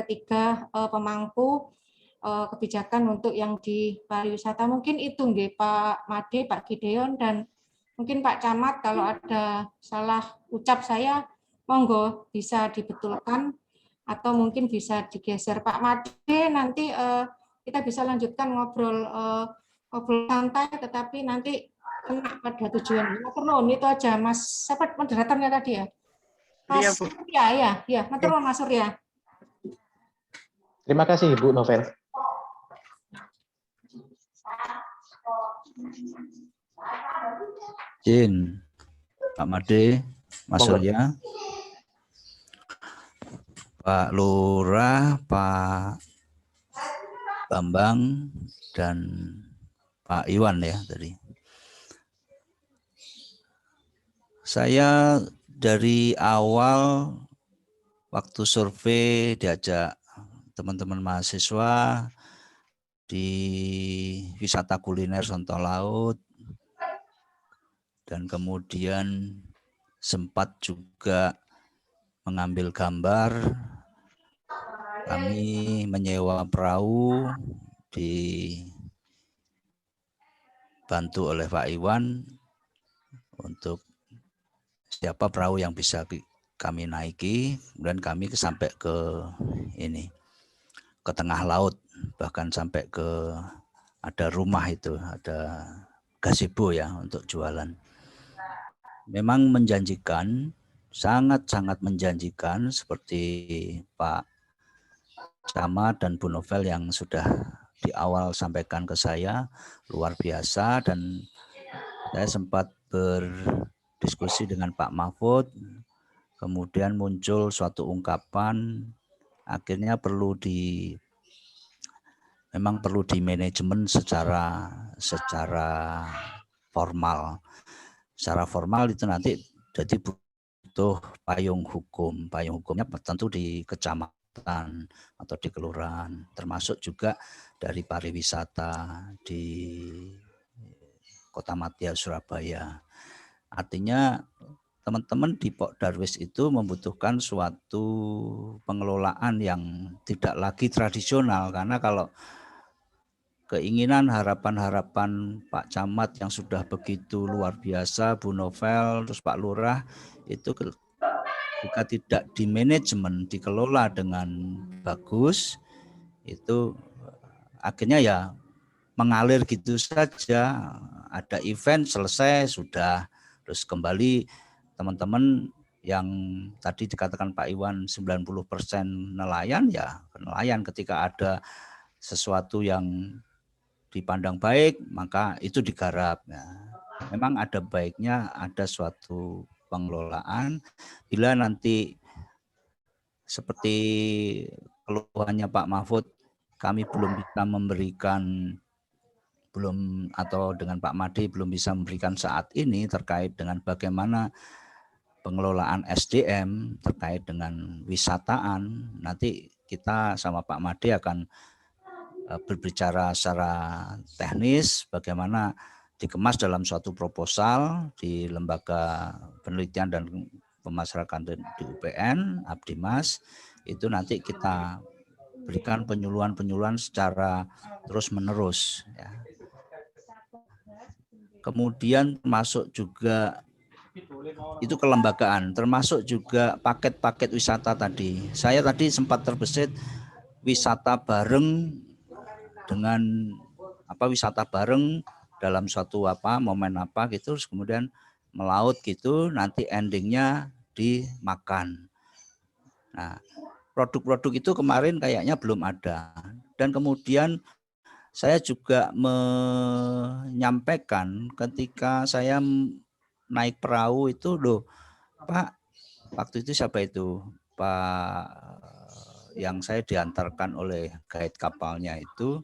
ketiga pemangku kebijakan untuk yang di pariwisata. Mungkin itu nggih Pak Made, Pak Gideon, dan mungkin Pak Camat kalau ada salah ucap saya monggo bisa dibetulkan atau mungkin bisa digeser. Pak Made nanti kita bisa lanjutkan ngobrol santai, tetapi nanti kena pada tujuan. Itu aja Mas, siapa moderatornya tadi ya? Mas Surya, ya, Mas Surya. Terima kasih Ibu Novel. Izin, Pak Made, Mas Surya, Pak Lurah, Pak Bambang, dan Pak Iwan ya tadi. Saya dari awal waktu survei diajak teman-teman mahasiswa di wisata kuliner Sonto Laut, dan kemudian sempat juga mengambil gambar. Kami menyewa perahu dibantu oleh Pak Iwan untuk siapa perahu yang bisa kami naiki, kemudian kami sampai ke tengah laut, bahkan sampai ke ada rumah itu, ada gazebo ya untuk jualan. Memang menjanjikan, sangat-sangat menjanjikan, seperti Pak Camat dan Bu Novel yang sudah di awal sampaikan ke saya, luar biasa. Dan saya sempat berdiskusi dengan Pak Mahfud, kemudian muncul suatu ungkapan, akhirnya memang perlu di manajemen secara formal. Secara formal itu nanti jadi butuh payung hukum. Payung hukumnya tentu di kecamatan atau di kelurahan, termasuk juga dari pariwisata di Kota Madya Surabaya. Artinya teman-teman di Pok Darwis itu membutuhkan suatu pengelolaan yang tidak lagi tradisional, karena kalau keinginan, harapan-harapan Pak Camat yang sudah begitu luar biasa, Bu Novel, terus Pak Lurah, itu jika tidak di manajemen, dikelola dengan bagus, itu akhirnya ya mengalir gitu saja. Ada event selesai sudah, terus kembali teman-teman yang tadi dikatakan Pak Iwan 90% nelayan, ya nelayan ketika ada sesuatu yang dipandang baik, maka itu digarap. Nah, memang ada baiknya ada suatu pengelolaan. Bila nanti seperti keluhannya Pak Mahfud, kami belum bisa memberikan, atau dengan Pak Made belum bisa memberikan saat ini terkait dengan bagaimana pengelolaan SDM terkait dengan wisataan. Nanti kita sama Pak Made akan berbicara secara teknis bagaimana dikemas dalam suatu proposal di lembaga penelitian dan pemasyarakatan di UPN, Abdimas, itu nanti kita berikan penyuluhan-penyuluhan secara terus-menerus. Ya. Kemudian termasuk juga itu kelembagaan, termasuk juga paket-paket wisata tadi. Saya tadi sempat terbesit wisata bareng dengan wisata bareng dalam suatu momen gitu, terus kemudian melaut gitu, nanti endingnya dimakan. Nah, produk-produk itu kemarin kayaknya belum ada. Dan kemudian saya juga menyampaikan ketika saya naik perahu itu, loh Pak, waktu itu siapa itu? Pak yang saya diantarkan oleh guide kapalnya itu,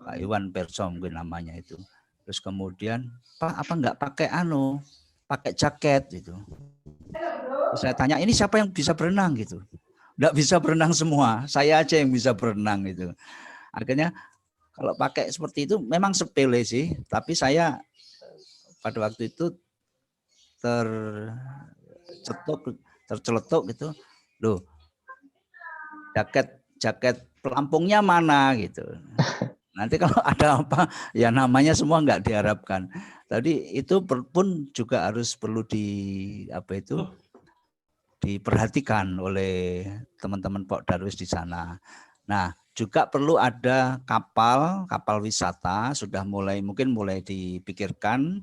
Pak Iwan Perso mungkin namanya itu. Terus kemudian, Pak apa enggak pakai pakai jaket gitu. Terus saya tanya, ini siapa yang bisa berenang gitu? Enggak bisa berenang semua, saya aja yang bisa berenang gitu. Akhirnya kalau pakai seperti itu memang sepele sih, tapi saya pada waktu itu terceletuk gitu, loh jaket pelampungnya mana gitu. Nanti kalau ada apa ya namanya semua nggak diharapkan. Tadi itu pun juga harus perlu diperhatikan oleh teman-teman Pak Darwis di sana. Nah, juga perlu ada kapal wisata sudah mulai dipikirkan.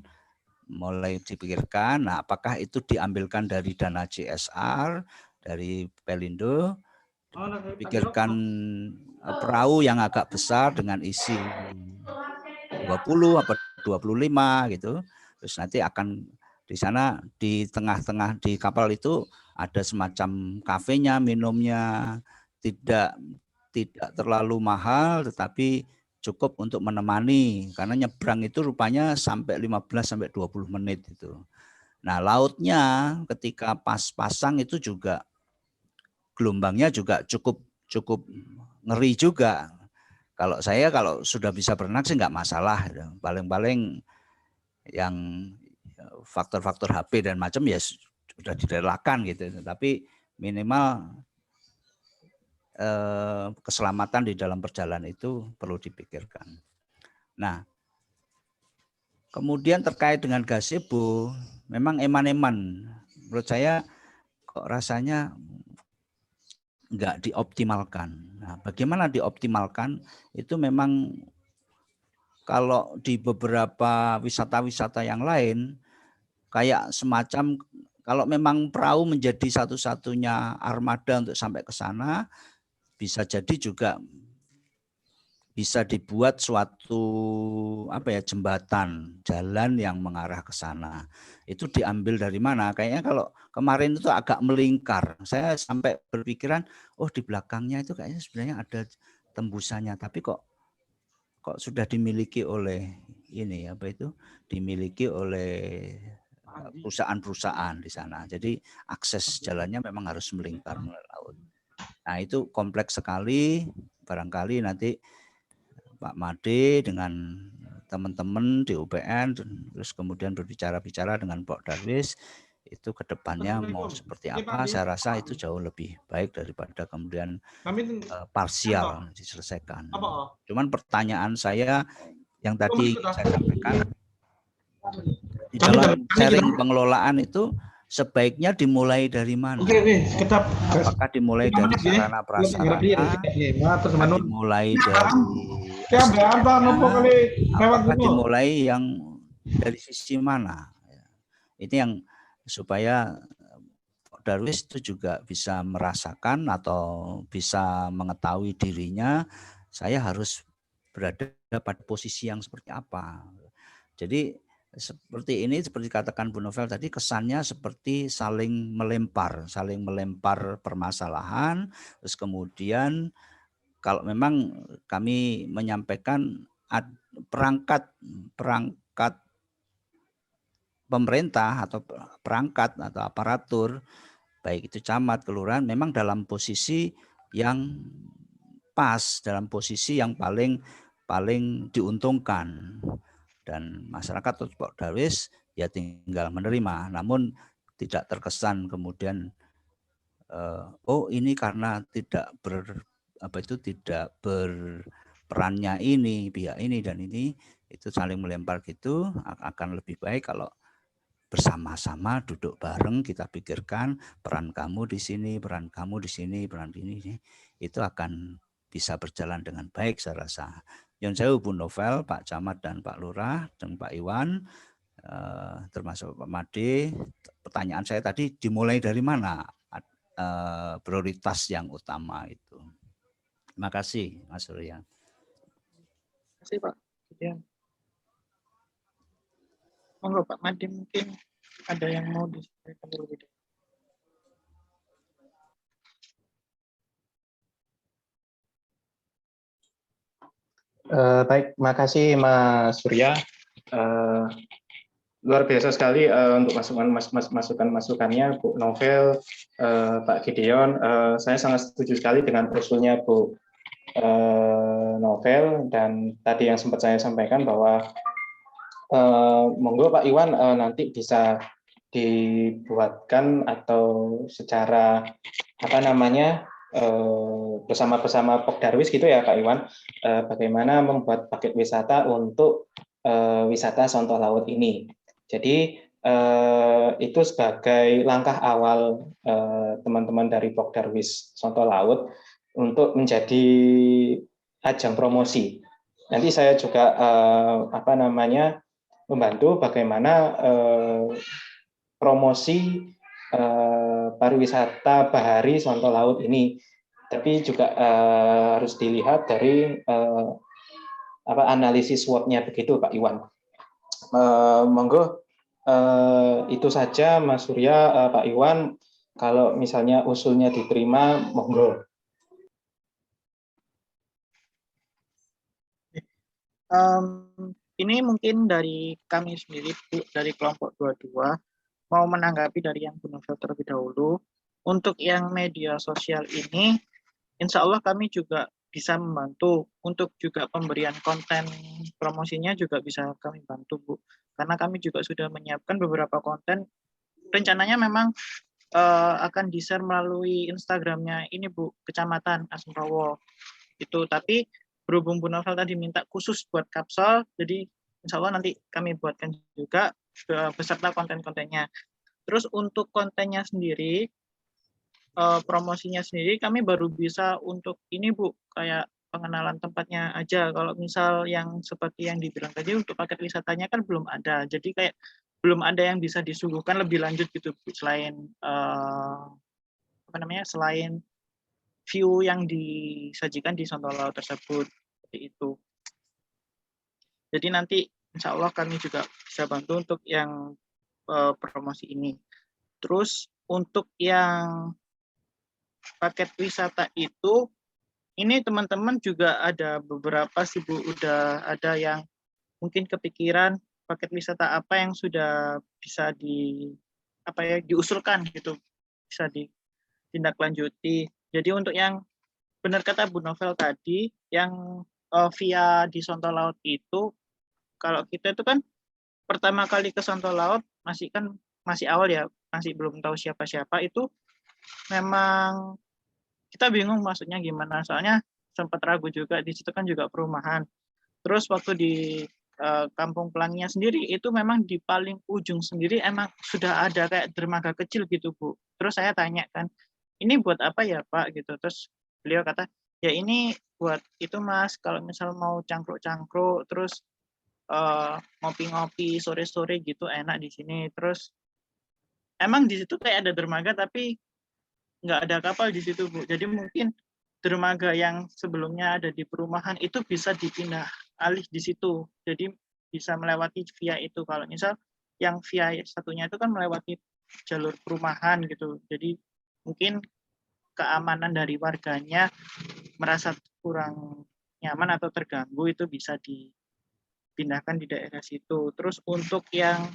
Nah, apakah itu diambilkan dari dana CSR, dari Pelindo, pikirkan perahu yang agak besar dengan isi 20 atau 25 gitu. Terus nanti akan di sana di tengah-tengah di kapal itu ada semacam kafenya, minumnya, tidak terlalu mahal tetapi cukup untuk menemani, karena nyebrang itu rupanya sampai 15-20 menit itu. Nah, lautnya ketika pasang itu juga gelombangnya juga cukup ngeri juga. Kalau saya sudah bisa berenang sih nggak masalah. Paling-paling yang faktor-faktor HP dan macam ya sudah direlakan gitu. Tapi minimal keselamatan di dalam perjalanan itu perlu dipikirkan. Nah, kemudian terkait dengan gazebo, memang eman-eman. Menurut saya kok rasanya nggak dioptimalkan. Nah, bagaimana dioptimalkan? Itu memang kalau di beberapa wisata-wisata yang lain, kayak semacam kalau memang perahu menjadi satu-satunya armada untuk sampai ke sana, bisa jadi juga bisa dibuat suatu jembatan jalan yang mengarah ke sana. Itu diambil dari mana? Kayaknya kalau kemarin itu agak melingkar. Saya sampai berpikiran, oh di belakangnya itu kayaknya sebenarnya ada tembusannya, tapi kok sudah dimiliki oleh dimiliki oleh perusahaan-perusahaan di sana. Jadi akses jalannya memang harus melingkar melalui laut. Nah, itu kompleks sekali. Barangkali nanti Pak Made dengan teman-teman di UPN terus kemudian berbicara-bicara dengan Pak Darwis itu ke depannya mau seperti apa. Saya rasa itu jauh lebih baik daripada kemudian parsial diselesaikan. Cuman pertanyaan saya yang tadi saya sampaikan, di dalam sharing pengelolaan itu sebaiknya dimulai dari mana? Apakah dimulai dari sarana prasarana? Apakah dimulai dari apakah dimulai yang dari sisi mana? Ini yang supaya Darwis itu juga bisa merasakan atau bisa mengetahui dirinya, saya harus berada pada posisi yang seperti apa. Jadi seperti ini, seperti katakan Bu Novel tadi, kesannya seperti saling melempar permasalahan, terus kemudian kalau memang kami menyampaikan perangkat pemerintah atau perangkat atau aparatur, baik itu camat, kelurahan, memang dalam posisi yang pas, dalam posisi yang paling diuntungkan. Dan masyarakat atau Pak Darwis ya tinggal menerima. Namun tidak terkesan kemudian oh ini karena tidak tidak berperannya ini pihak ini dan ini, itu saling melempar gitu. Akan lebih baik kalau bersama-sama duduk bareng kita pikirkan peran kamu di sini, peran kamu di sini, peran ini, itu akan bisa berjalan dengan baik saya rasa. Nyun sewu Bu Novel, Pak Camat dan Pak Lurah dan Pak Iwan, termasuk Pak Made. Pertanyaan saya tadi dimulai dari mana prioritas yang utama itu. Terima kasih Mas Surya. Terima kasih Pak Gideon. Monggo Pak Made, mungkin ada yang mau disampaikan terlebih dahulu. Baik, makasih Mas Surya. Luar biasa sekali untuk masukan-masukannya Bu Novel, Pak Gideon. Saya sangat setuju sekali dengan usulnya Bu Novel, dan tadi yang sempat saya sampaikan bahwa monggo Pak Iwan nanti bisa dibuatkan atau secara bersama Pokdarwis gitu ya Pak Iwan, bagaimana membuat paket wisata untuk wisata Sonto Laut ini. Jadi itu sebagai langkah awal teman-teman dari Pokdarwis Sonto Laut untuk menjadi ajang promosi. Nanti saya juga membantu bagaimana promosi pariwisata bahari Sonto Laut ini, tapi juga harus dilihat dari analisis SWOT-nya begitu Pak Iwan. Monggo itu saja Mas Surya, Pak Iwan, kalau misalnya usulnya diterima, monggo. Ini mungkin dari kami sendiri, dari kelompok 22, mau menanggapi dari yang Bu Novel terlebih dahulu. Untuk yang media sosial ini, insya Allah kami juga bisa membantu. Untuk juga pemberian konten promosinya juga bisa kami bantu, Bu. Karena kami juga sudah menyiapkan beberapa konten. Rencananya memang akan di-share melalui Instagramnya ini, Bu, Kecamatan Asmrowo. Itu, tapi berhubung Bu Novel tadi minta khusus buat Kapsol, jadi insya Allah nanti kami buatkan juga beserta konten-kontennya. Terus untuk kontennya sendiri, promosinya sendiri kami baru bisa untuk ini Bu, kayak pengenalan tempatnya aja. Kalau misal yang seperti yang dibilang tadi untuk paket wisatanya kan belum ada. Jadi kayak belum ada yang bisa disuguhkan lebih lanjut gitu Bu, selain selain view yang disajikan di Sonto Laut tersebut, seperti itu. Jadi nanti insya Allah kami juga bisa bantu untuk yang promosi ini. Terus untuk yang paket wisata itu, ini teman-teman juga ada beberapa sih Bu, udah ada yang mungkin kepikiran paket wisata apa yang sudah bisa diusulkan gitu, bisa ditindaklanjuti. Jadi untuk yang benar kata Bu Novel tadi, yang via di Sonto Laut itu, kalau kita itu kan pertama kali ke Sonto Laut masih awal ya, masih belum tahu siapa-siapa, itu memang kita bingung maksudnya gimana, soalnya sempat ragu juga, di situ kan juga perumahan. Terus waktu di Kampung Pelanginya sendiri, itu memang di paling ujung sendiri emang sudah ada kayak dermaga kecil gitu Bu. Terus saya tanya kan, ini buat apa ya Pak gitu. Terus beliau kata, ya ini buat itu Mas, kalau misal mau cangkruk-cangkruk, terus ngopi-ngopi sore-sore gitu enak di sini. Terus emang di situ kayak ada dermaga tapi nggak ada kapal di situ Bu. Jadi mungkin dermaga yang sebelumnya ada di perumahan itu bisa dipindah alih di situ. Jadi bisa melewati via itu. Kalau misal yang via satunya itu kan melewati jalur perumahan gitu. Jadi mungkin keamanan dari warganya merasa kurang nyaman atau terganggu, itu bisa dipindahkan di daerah situ. Terus untuk yang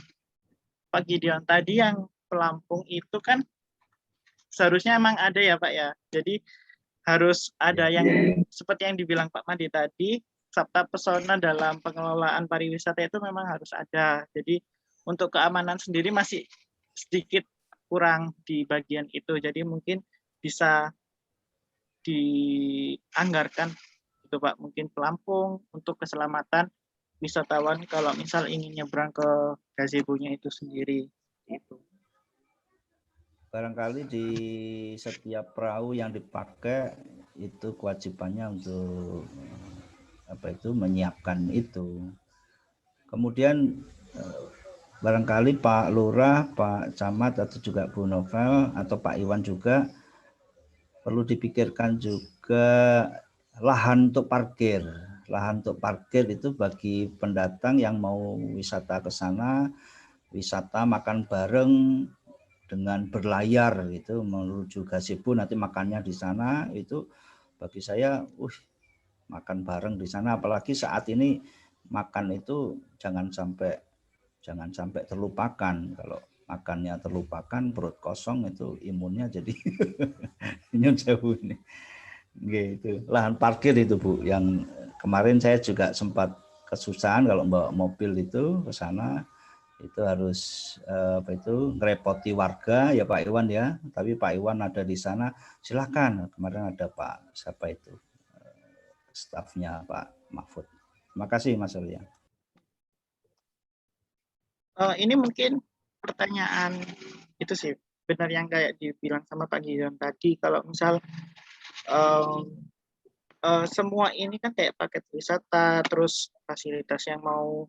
Pak Gideon tadi yang pelampung itu kan seharusnya emang ada ya Pak ya. Jadi harus ada yang seperti yang dibilang Pak Made tadi, sabta pesona dalam pengelolaan pariwisata itu memang harus ada. Jadi untuk keamanan sendiri masih sedikit kurang di bagian itu. Jadi mungkin bisa dianggarkan itu Pak, mungkin pelampung untuk keselamatan wisatawan kalau misal ingin nyebrang ke gazebo-nya itu sendiri. Itu. Barangkali di setiap perahu yang dipakai itu kewajibannya untuk menyiapkan itu. Kemudian barangkali Pak Lurah, Pak Camat atau juga Bu Novel atau Pak Iwan juga perlu dipikirkan juga lahan untuk parkir. Lahan untuk parkir itu bagi pendatang yang mau wisata ke sana, wisata makan bareng dengan berlayar gitu menuju gazebo, nanti makannya di sana, itu bagi saya makan bareng di sana, apalagi saat ini makan itu jangan sampai terlupakan. Kalau makannya terlupakan, perut kosong, itu imunnya jadi imun jauh ini. Gitu. Lahan parkir itu Bu, yang kemarin saya juga sempat kesusahan kalau bawa mobil itu ke sana, itu harus ngerepoti warga ya Pak Iwan ya, tapi Pak Iwan ada di sana, silakan. Kemarin ada Pak siapa itu stafnya Pak Mahfud. Terima kasih Mas Arya. Ini mungkin pertanyaan itu sih benar yang kayak dibilang sama Pak Gideon tadi, kalau misal semua ini kan kayak paket wisata, terus fasilitas yang mau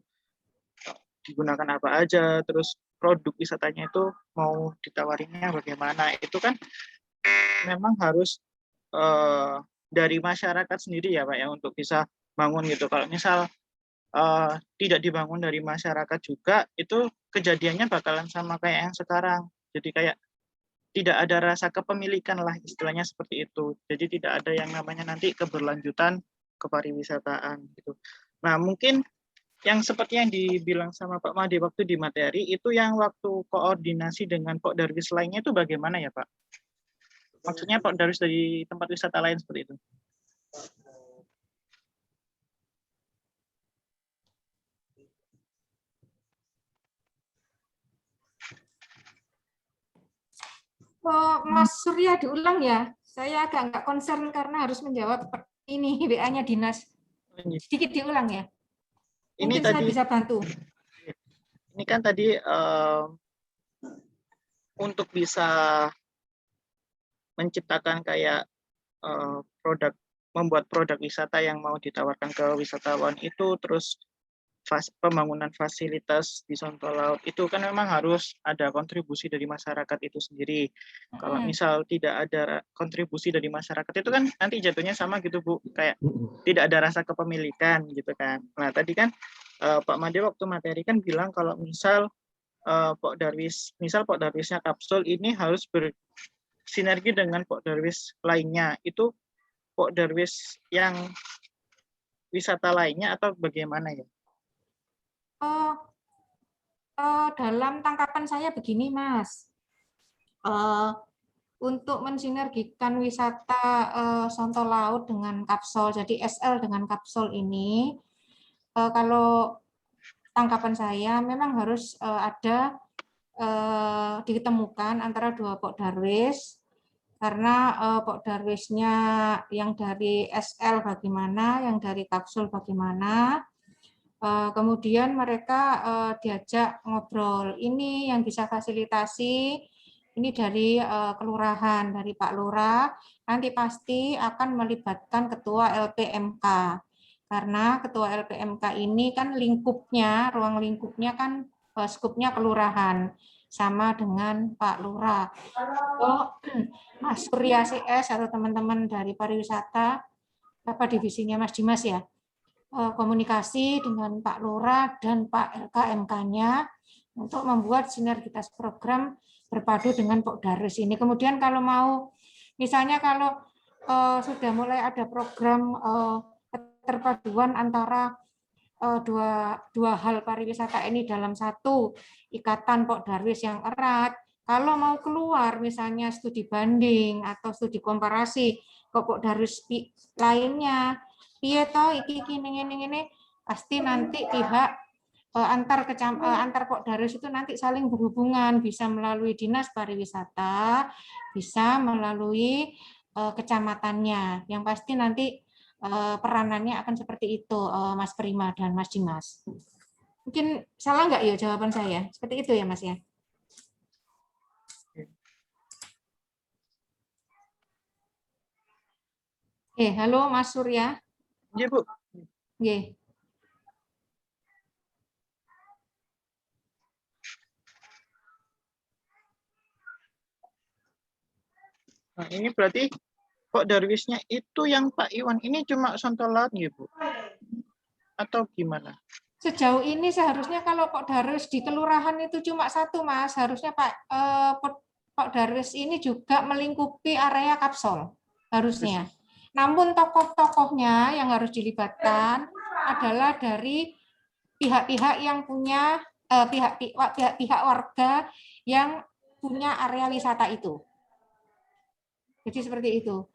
digunakan apa aja, terus produk wisatanya itu mau ditawarinnya bagaimana, itu kan memang harus dari masyarakat sendiri ya Pak ya untuk bisa bangun gitu. Kalau misal tidak dibangun dari masyarakat juga, itu kejadiannya bakalan sama kayak yang sekarang. Jadi kayak tidak ada rasa kepemilikan lah, istilahnya seperti itu. Jadi tidak ada yang namanya nanti keberlanjutan kepariwisataan gitu. Nah mungkin yang seperti yang dibilang sama Pak Made waktu di materi, itu yang waktu koordinasi dengan Pak Darwis lainnya itu bagaimana ya Pak? Maksudnya Pak Darwis dari tempat wisata lain seperti itu. Mas Surya diulang ya. Saya agak nggak concern karena harus menjawab ini WA-nya dinas. Sedikit diulang ya. Mungkin saya bisa bantu. Ini kan tadi untuk bisa menciptakan kayak membuat produk wisata yang mau ditawarkan ke wisatawan itu, terus pembangunan fasilitas di Sonto Laut itu kan memang harus ada kontribusi dari masyarakat itu sendiri. Kalau misal tidak ada kontribusi dari masyarakat itu kan nanti jatuhnya sama gitu Bu, kayak tidak ada rasa kepemilikan gitu kan. Nah tadi kan Pak Made waktu materi kan bilang kalau misal Pak Darwis, misal Pak Darwisnya Kapsul ini harus bersinergi dengan Pak Darwis lainnya. Itu Pak Darwis yang wisata lainnya atau bagaimana ya? Dalam tangkapan saya begini Mas, untuk mensinergikan wisata Sonto Laut dengan Kapsul, jadi SL dengan Kapsul ini, kalau tangkapan saya memang harus ada ditemukan antara dua Pak Darwis, karena Pak Darwisnya yang dari SL bagaimana, yang dari Kapsul bagaimana. Kemudian mereka diajak ngobrol, ini yang bisa fasilitasi, ini dari kelurahan, dari Pak Lurah, nanti pasti akan melibatkan ketua LPMK, karena ketua LPMK ini kan lingkupnya, ruang lingkupnya kan skupnya kelurahan, sama dengan Pak Lurah. Mas Surya CS atau teman-teman dari pariwisata, apa divisinya Mas Dimas ya, komunikasi dengan Pak Lurah dan Pak LKMK-nya untuk membuat sinergitas program berpadu dengan Pak Darwis ini. Kemudian kalau mau, misalnya kalau sudah mulai ada program keterpaduan antara dua hal pariwisata ini dalam satu ikatan Pak Darwis yang erat, kalau mau keluar misalnya studi banding atau studi komparasi ke Pak Darwis lainnya, piye toh iki ini pasti nanti pihak antar Pokdarwis itu nanti saling berhubungan, bisa melalui Dinas Pariwisata, bisa melalui kecamatannya. Yang pasti nanti peranannya akan seperti itu, Mas Prima dan Mas Dimas. Mungkin salah nggak ya jawaban saya? Seperti itu ya, Mas ya? Halo Mas Surya. Iya, Bu. Nggih. Nah, ini berarti Pokdarwisnya itu yang Pak Iwan ini cuma Sonto Laut nggih, Bu? Atau gimana? Sejauh ini seharusnya kalau Pokdarwis di kelurahan itu cuma satu, Mas. Harusnya Pokdarwis ini juga melingkupi area Kapsol, harusnya. Namun tokoh-tokohnya yang harus dilibatkan adalah dari pihak-pihak yang punya pihak-pihak warga yang punya area wisata itu. Jadi seperti itu.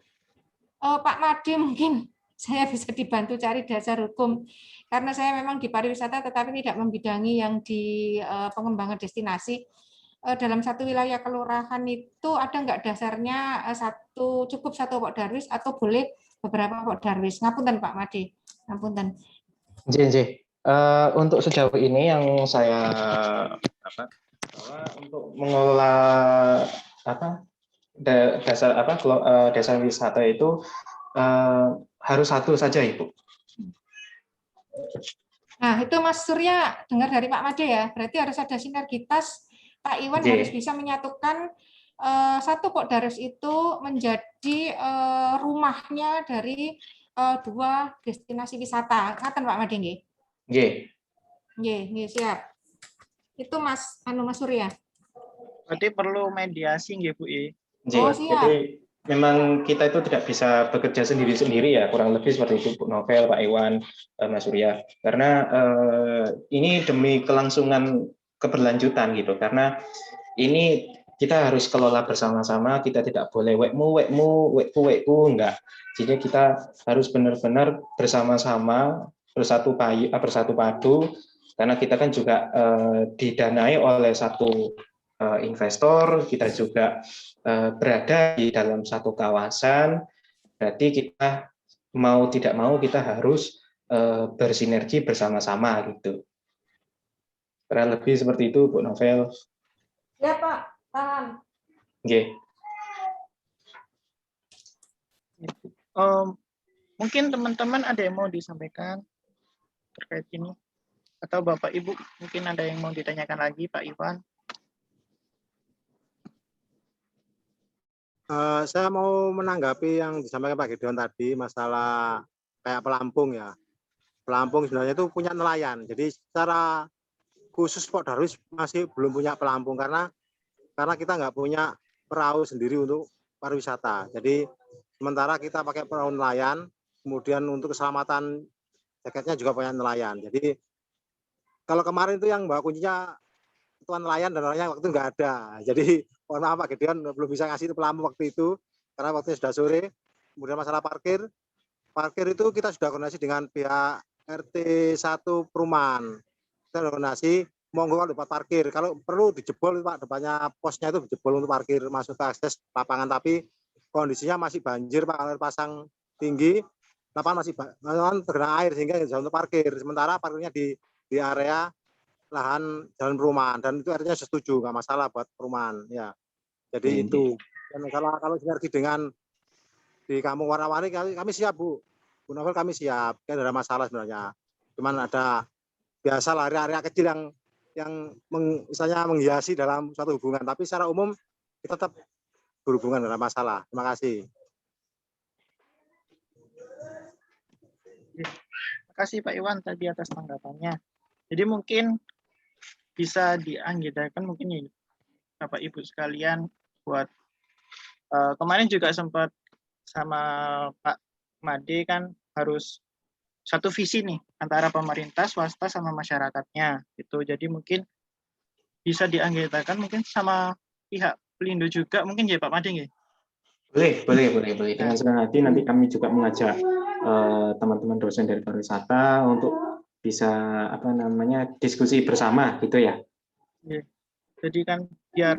Pak Made mungkin saya bisa dibantu cari dasar hukum karena saya memang di pariwisata tetapi tidak membidangi yang di pengembangan destinasi. Dalam satu wilayah kelurahan itu ada nggak dasarnya cukup satu Pokdarwis atau boleh beberapa Pokdarwis? Ngapunten Pak Made, ngapunten. Untuk sejauh ini yang saya bahwa untuk mengelola desa wisata itu harus satu saja, Ibu. Nah, itu Mas Surya dengar dari Pak Made ya, berarti harus ada sinergitas. Pak Iwan harus bisa menyatukan satu Pokdarwis itu menjadi rumahnya dari dua destinasi wisata. Ngaten Pak Made nggih? Nggih, siap. Itu Mas Surya. Berarti perlu mediasi nggih, Bu? Oh, siap. Jadi memang kita itu tidak bisa bekerja sendiri-sendiri ya, kurang lebih seperti itu Bu Novel, Pak Iwan, Mas Surya. Karena ini demi kelangsungan keberlanjutan gitu. Karena ini kita harus kelola bersama-sama, kita tidak boleh wekmu, enggak. Jadi kita harus benar-benar bersama-sama, bersatu padu, karena kita kan juga didanai oleh satu investor, kita juga berada di dalam satu kawasan, berarti kita mau tidak mau kita harus bersinergi bersama-sama gitu. Kurang lebih seperti itu, Bu Novel. Ya Pak, paham. Mungkin teman-teman ada yang mau disampaikan terkait ini? Atau Bapak Ibu mungkin ada yang mau ditanyakan lagi, Pak Iwan? Saya mau menanggapi yang disampaikan Pak Gideon tadi, masalah kayak pelampung ya. Pelampung sebenarnya itu punya nelayan. Jadi secara khusus Pokdarwis masih belum punya pelampung karena kita nggak punya perahu sendiri untuk pariwisata. Jadi sementara kita pakai perahu nelayan, kemudian untuk keselamatan jaketnya juga punya nelayan. Jadi kalau kemarin itu yang bawa kuncinya tuan nelayan dan nelayan waktu itu nggak ada. Jadi mohon maaf Pak Gideon belum bisa ngasih pelampung waktu itu karena waktunya sudah sore. Kemudian masalah parkir itu kita sudah koordinasi dengan pihak RT 1 perumahan. Kita koordinasi monggo kalau dapat parkir, kalau perlu dijebol Pak, depannya posnya itu dijebol untuk parkir masuk ke akses lapangan, tapi kondisinya masih banjir Pak, kalau pasang tinggi lapangan masih tergenang air sehingga tidak bisa untuk parkir. Sementara parkirnya di area lahan jalan perumahan dan itu artinya setuju, nggak masalah buat perumahan ya. Jadi itu. Dan kalau sinergi dengan di Kampung Warna-Warni kami siap Bu Novel, kami siap, kan ada masalah sebenarnya. Cuman ada biasa area-area kecil yang misalnya menghiasi dalam suatu hubungan, tapi secara umum kita tetap berhubungan dalam masalah. Terima kasih. Terima kasih Pak Iwan tadi atas tanggapannya. Jadi mungkin bisa dianggakan mungkin ini Bapak Ibu sekalian buat kemarin juga sempat sama Pak Made kan harus satu visi nih antara pemerintah, swasta sama masyarakatnya gitu. Jadi mungkin bisa dianggakan mungkin sama pihak Pelindo juga mungkin ya Pak Made ya. Boleh. Dengan senang hati nanti kami juga mengajak teman-teman dosen dari pariwisata untuk bisa apa namanya diskusi bersama gitu ya. Iya. Jadi kan biar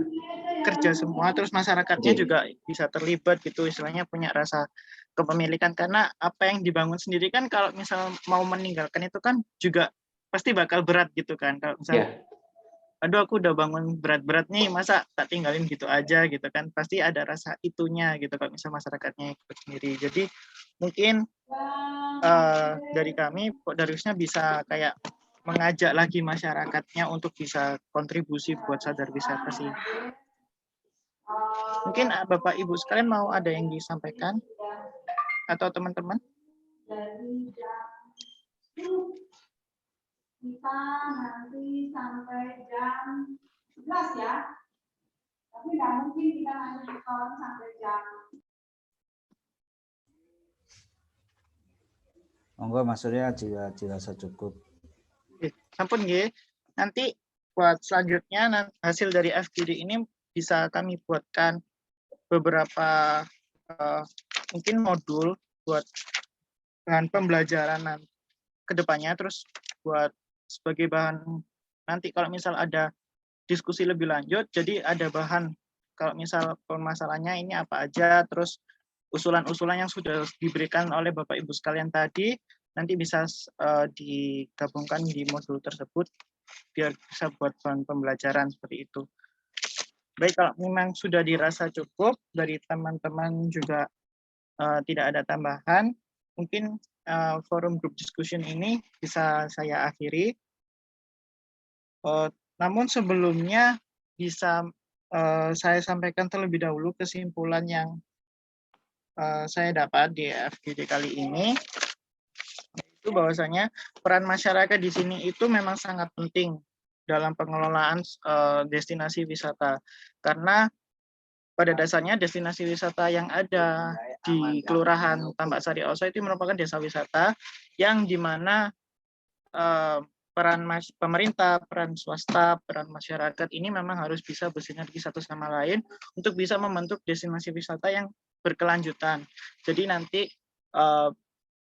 kerja semua, terus masyarakatnya Oke. juga bisa terlibat gitu, istilahnya punya rasa kepemilikan, karena apa yang dibangun sendiri kan kalau misal mau meninggalkan itu kan juga pasti bakal berat gitu kan. Kalau misal Ya, aduh aku udah bangun berat-berat nih, masa tak tinggalin gitu aja gitu kan, pasti ada rasa itunya gitu kalau misal masyarakatnya ikut sendiri. Jadi mungkin dari kami Dariusnya bisa kayak mengajak lagi masyarakatnya untuk bisa kontribusi buat sadar wisata sih. Mungkin Bapak Ibu sekalian mau ada yang disampaikan atau teman-teman? Kita nanti sampai jam 11 ya. Tapi nggak mungkin kita nonton sampai jam. Monggo Mas Surya jika dirasa cukup. Sampun nggih. Nanti buat selanjutnya hasil dari FGD ini bisa kami buatkan beberapa mungkin modul buat bahan pembelajaran ke depannya, terus buat sebagai bahan nanti kalau misal ada diskusi lebih lanjut, jadi ada bahan kalau misal permasalahannya ini apa aja, terus usulan-usulan yang sudah diberikan oleh Bapak Ibu sekalian tadi nanti bisa digabungkan di modul tersebut biar bisa buat bahan pembelajaran seperti itu. Baik, kalau memang sudah dirasa cukup dari teman-teman juga tidak ada tambahan, mungkin forum group discussion ini bisa saya akhiri. Namun sebelumnya bisa saya sampaikan terlebih dahulu kesimpulan yang saya dapat di FGD kali ini, itu bahwasanya peran masyarakat di sini itu memang sangat penting dalam pengelolaan destinasi wisata, karena pada dasarnya destinasi wisata yang ada di Kelurahan Tambak Sari Oso itu merupakan desa wisata yang dimana peran pemerintah, peran swasta, peran masyarakat ini memang harus bisa bersinergi satu sama lain untuk bisa membentuk destinasi wisata yang berkelanjutan. Jadi nanti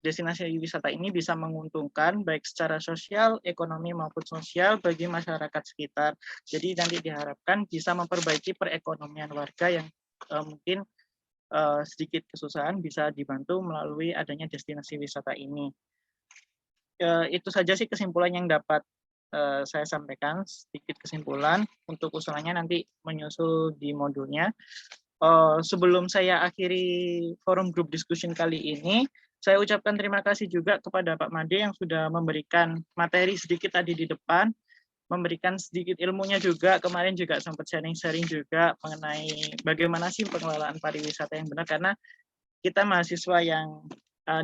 destinasi wisata ini bisa menguntungkan baik secara sosial, ekonomi maupun sosial bagi masyarakat sekitar. Jadi nanti diharapkan bisa memperbaiki perekonomian warga yang mungkin sedikit kesusahan bisa dibantu melalui adanya destinasi wisata ini. Itu saja sih kesimpulan yang dapat saya sampaikan, sedikit kesimpulan. Untuk usulannya nanti menyusul di modulnya. Sebelum saya akhiri forum group discussion kali ini, saya ucapkan terima kasih juga kepada Pak Made yang sudah memberikan materi sedikit tadi di depan, memberikan sedikit ilmunya juga. Kemarin juga sempat sharing-sharing juga mengenai bagaimana sih pengelolaan pariwisata yang benar, karena kita mahasiswa yang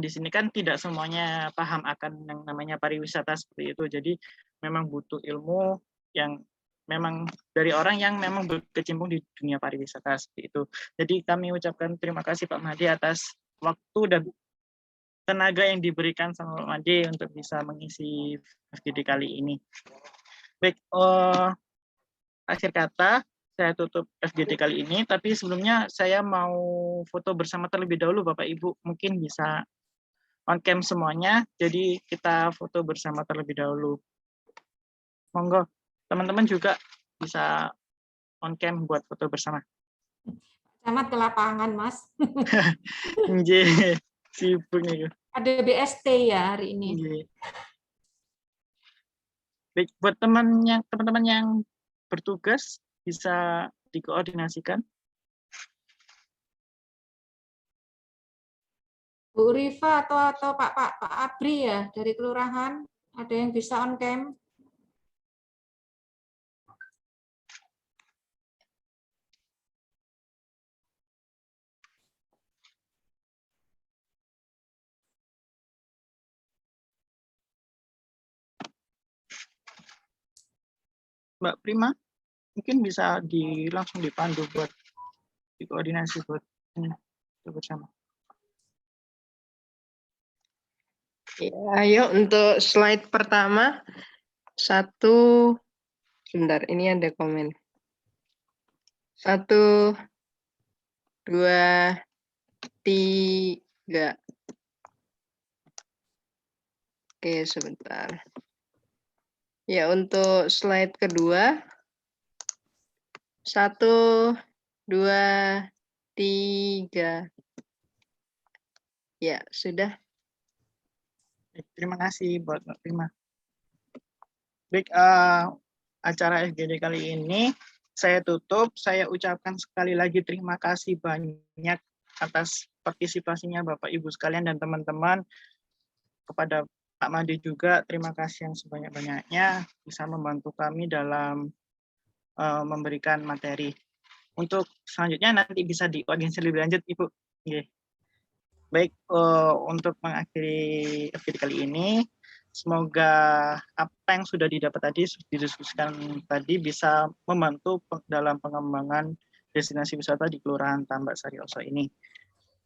di sini kan tidak semuanya paham akan yang namanya pariwisata seperti itu. Jadi memang butuh ilmu yang memang dari orang yang memang berkecimpung di dunia pariwisata seperti itu. Jadi kami ucapkan terima kasih Pak Made atas waktu dan tenaga yang diberikan sama Pak Made untuk bisa mengisi FGD kali ini. Baik, akhir kata saya tutup FGD kali ini, tapi sebelumnya saya mau foto bersama terlebih dahulu Bapak Ibu, mungkin bisa on cam semuanya, jadi kita foto bersama terlebih dahulu. Monggo, teman-teman juga bisa on cam buat foto bersama. Camat ke lapangan, Mas. Nggih, sibuk nih. Ada BST ya hari ini. Nggih. Baik, buat teman-teman yang bertugas bisa dikoordinasikan. Bu Rifa atau Pak Abri ya dari kelurahan, ada yang bisa on cam? Mbak Prima, mungkin bisa langsung dipandu buat dikoordinasi buat ini bersama. Ya, ayo untuk slide pertama. Sebentar, ini ada komen. 1, 2, 3. Oke, Oke, sebentar. Ya, untuk slide kedua. 1, 2, 3. Ya, sudah. Terima kasih buat Mbak Prima. Baik, acara FGD kali ini saya tutup. Saya ucapkan sekali lagi terima kasih banyak atas partisipasinya Bapak Ibu sekalian dan teman-teman. Kepada Pak Made juga terima kasih yang sebanyak-banyaknya bisa membantu kami dalam memberikan materi. Untuk selanjutnya nanti bisa dikoordinasi lebih lanjut Ibu. Oke. Baik, untuk mengakhiri FGD kali ini, semoga apa yang sudah didapat tadi, didiskusikan tadi bisa membantu dalam pengembangan destinasi wisata di Kelurahan Tambak Sari Oso ini.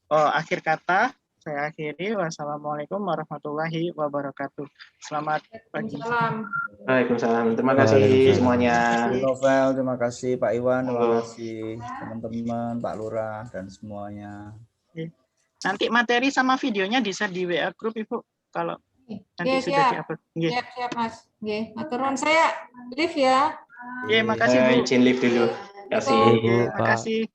Akhir kata, saya akhiri. Wassalamualaikum warahmatullahi wabarakatuh. Selamat pagi. Waalaikumsalam. Terima kasih semuanya. Novel, terima kasih Pak Iwan, terima Halo. kasih teman-teman, Pak Lurah dan semuanya. Nanti materi sama videonya bisa di WA grup Ibu kalau nanti Oke, sudah siap. di-upload. Siap, Mas. Oke, maturun saya live ya. Oke, makasih Bu. Izin live dulu. Terima kasih. Terima kasih.